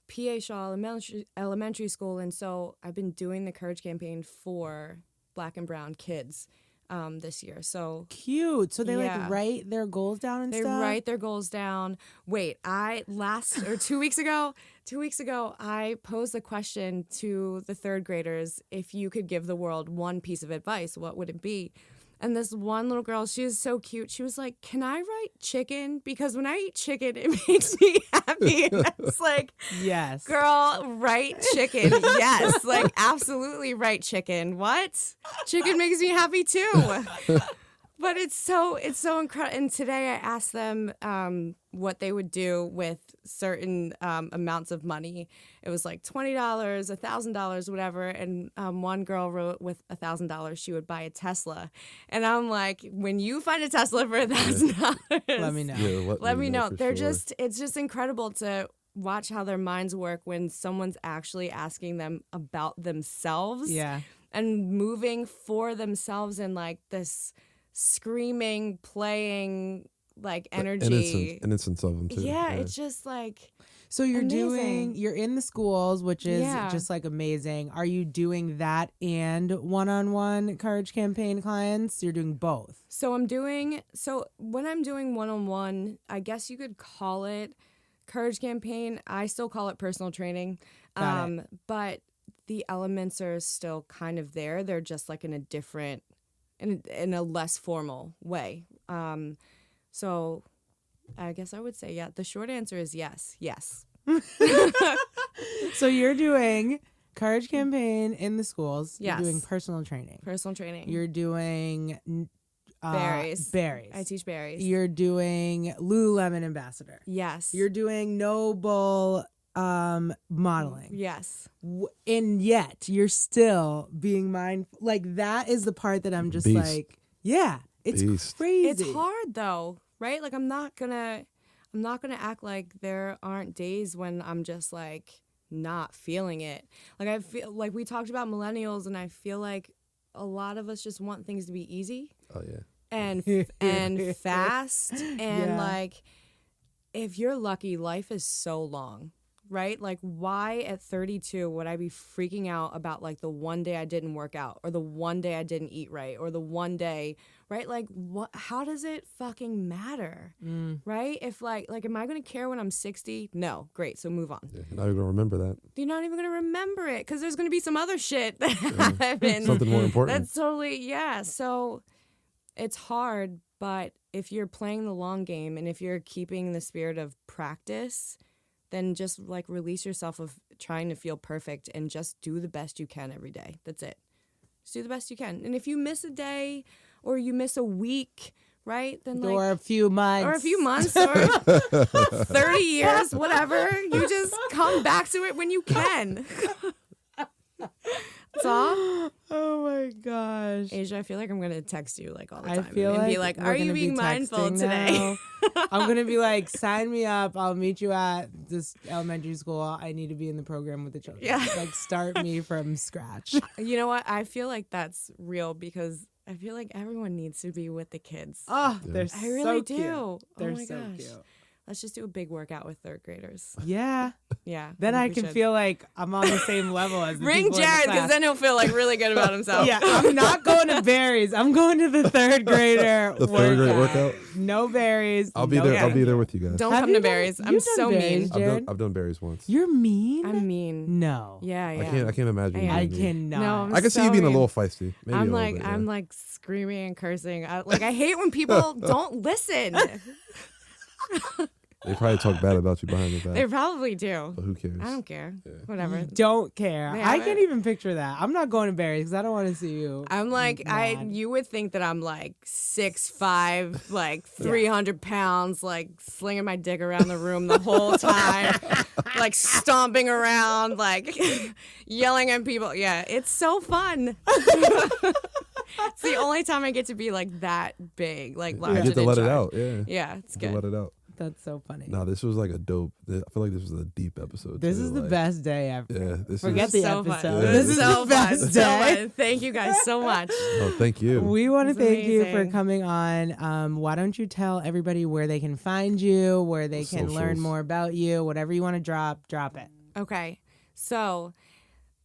PA Shaw Elementary School. And so I've been doing the Courage Campaign for Black and brown kids this year. So cute. So they like write their goals down and they stuff? write their goals down. Wait, 2 weeks ago, I posed a question to the third graders: if you could give the world one piece of advice, what would it be? And this one little girl, she was so cute. She was like, can I write chicken? Because when I eat chicken, it makes me happy. And I was like, yes. Girl, write chicken. Yes. Like, absolutely write chicken. What? Chicken makes me happy too. But it's so incredible. And today I asked them what they would do with certain amounts of money. It was like $20, $1,000, whatever. And one girl wrote with $1,000 she would buy a Tesla. And I'm like, when you find a Tesla for $1,000, let me know. Yeah, let me know. They're sure. it's just incredible to watch how their minds work when someone's actually asking them about themselves. Yeah. And moving for themselves in like this screaming, playing, like energy. Innocence of them too. Yeah, it's just like. So you're amazing. you're in the schools, which is just like amazing. Are you doing that and one-on-one Courage Campaign clients? You're doing both. So when I'm doing one-on-one, I guess you could call it Courage Campaign. I still call it personal training. Got it. But the elements are still kind of there. They're just like in a different, in a less formal way. So I guess I would say yeah. The short answer is yes. Yes. So you're doing Courage Campaign in the schools. Yes. You're doing personal training. Personal training. You're doing berries. Berries. I teach berries. You're doing Lululemon ambassador. Yes. You're doing Noble modeling. Yes. And yet you're still being mindful. Like that is the part that I'm just Beast. like, yeah, it's Beast. crazy. It's hard though, right? Like I'm not gonna act like there aren't days when I'm just like not feeling it. Like I feel like we talked about millennials, and I feel like a lot of us just want things to be easy Oh yeah. and fast, and Yeah. like if you're lucky, life is so long. Right? Like, why at 32 would I be freaking out about like the one day I didn't work out, or the one day I didn't eat right, or the one day, right? Like, what? How does it fucking matter? Right? If like, am I gonna care when I'm 60? No. Great. So move on. Yeah. Now you're gonna remember that. You're not even gonna remember it because there's gonna be some other shit that happened. Something more important. That's totally yeah. So it's hard, but if you're playing the long game and if you're keeping the spirit of practice, then just like release yourself of trying to feel perfect and just do the best you can every day. That's it. Just do the best you can. And if you miss a day or you miss a week, right? Then like or a few months. or 30 years, whatever. You just come back to it when you can. That's all. Oh my gosh. Asia, I feel like I'm gonna text you like all the I time feel and like be like, we're "Are you gonna be being mindful texting today?" now. I'm gonna be like, sign me up. I'll meet you at this elementary school. I need to be in the program with the children. Yeah. Like start me from scratch. You know what? I feel like that's real because I feel like everyone needs to be with the kids. Oh, they're I really so do. cute. Oh They're my so gosh. cute. Let's just do a big workout with third graders. Yeah. Yeah. Then think I we can should. feel like I'm on the same level as the Ring people in the Jared class. because then he'll feel like really good about himself. Yeah, I'm not going to berries. I'm going to the third grader. The third grade workout? No berries. I'll be no there. I'll berries. be there with you guys. Don't Have come you to done- berries. you've I'm done so berries, mean. Jared? I've done berries once. You're mean. I'm mean. No. Yeah, yeah. I can't imagine. you I being mean. cannot. No, I'm I can see you so being a mean. little feisty. Maybe I'm a little like bit, yeah. I'm like screaming and cursing. I hate when people don't listen. They probably talk bad about you behind your They back. probably do. But who cares? I don't care. Whatever. Don't care. They I have can't it. even picture that. I'm not going to berries because I don't want to see you. I'm like mad. you would think that I'm like 6'5", like 300 pounds, like slinging my dick around the room the whole time, like stomping around, like yelling at people. Yeah, it's so fun. It's the only time I get to be like that big, like You large get to and let in it charge. out. Yeah. Yeah, it's You get to good. let it out. That's so funny. No, this was like a dope. I feel like this was a deep episode. This too, is the like, best day ever. Yeah. This Forget is. the So fun. episode. Yeah, This this is is the best So day. fun. Thank you guys so much. Oh, thank you. We want to It's thank you for amazing. coming on. Why don't you tell everybody where they can find you, where they can learn Socials. more about you, whatever you want to drop it. Okay, so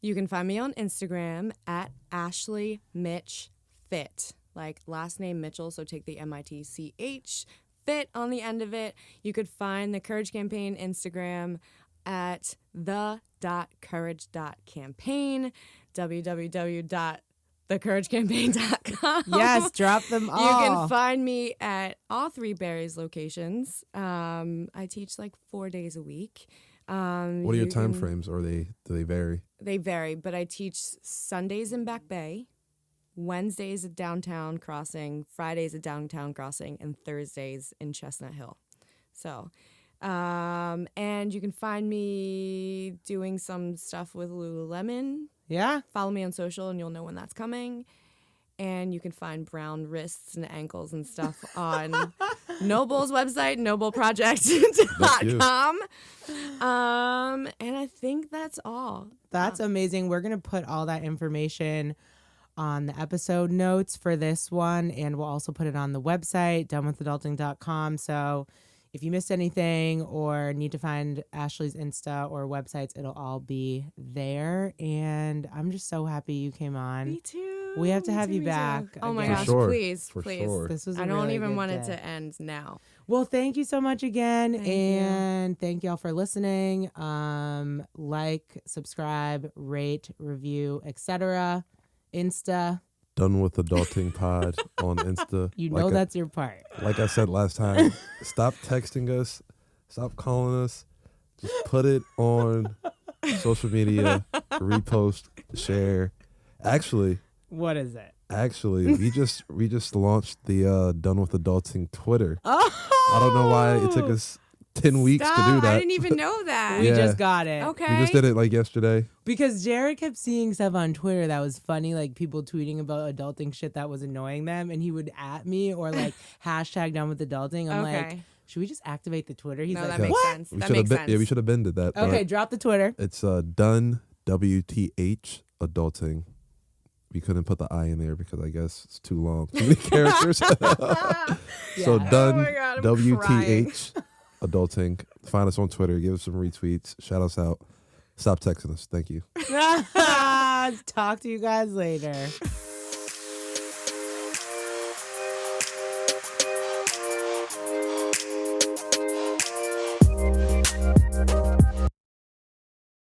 you can find me on Instagram at Ashley Mitch Fit, like last name Mitchell, so take the MITCH Fit on the end of it. You could find the Courage Campaign Instagram at the.courage.campaign, www.thecouragecampaign.com. Yes, drop them all. You can find me at all 3 Berries locations. I teach like 4 days a week. What are your you time can- frames? Or do they vary? They vary, but I teach Sundays in Back Bay, Wednesdays at Downtown Crossing, Fridays at Downtown Crossing, and Thursdays in Chestnut Hill. So, and you can find me doing some stuff with Lululemon. Yeah. Follow me on social and you'll know when that's coming. And you can find brown wrists and ankles and stuff on Noble's website, nobleproject.com. And I think that's all. That's amazing. We're going to put all that information on the episode notes for this one, and we'll also put it on the website, donewithadulting.com. So if you missed anything or need to find Ashley's Insta or websites, it'll all be there. And I'm just so happy you came on. Me too. We have to Me have too, you me too. back Oh my again. gosh, For sure. please, For please. sure. This was a I don't really even good want it day. to end now. Well, thank you so much again. Thank you. And thank y'all for listening. Like, subscribe, rate, review, etc. Insta. Done with Adulting Pod on Insta. You know that's your part. Like I said last time, stop texting us, stop calling us. Just put it on social media, repost, share. Actually, what is it? Actually, we just launched the Done with Adulting Twitter. Oh, I don't know why it took us 10 weeks to do that. I didn't even know that. we Yeah. just got it. Okay. We just did it like yesterday. Because Jared kept seeing stuff on Twitter that was funny, like people tweeting about adulting shit that was annoying them, and he would at me or like hashtag Done with Adulting. I'm like, Okay. should we just activate the Twitter? He's No, like, that makes what? sense. We That should have makes been. sense. Yeah, we should have been did that. Okay, but drop the Twitter. it's Done WTH Adulting. We couldn't put the I in there because I guess it's too long. Too many characters. So Yeah. Done Oh my God, I'm WTH Adulting. Find us on Twitter. Give us some retweets. Shout us out. Stop texting us. Thank you. Talk to you guys later.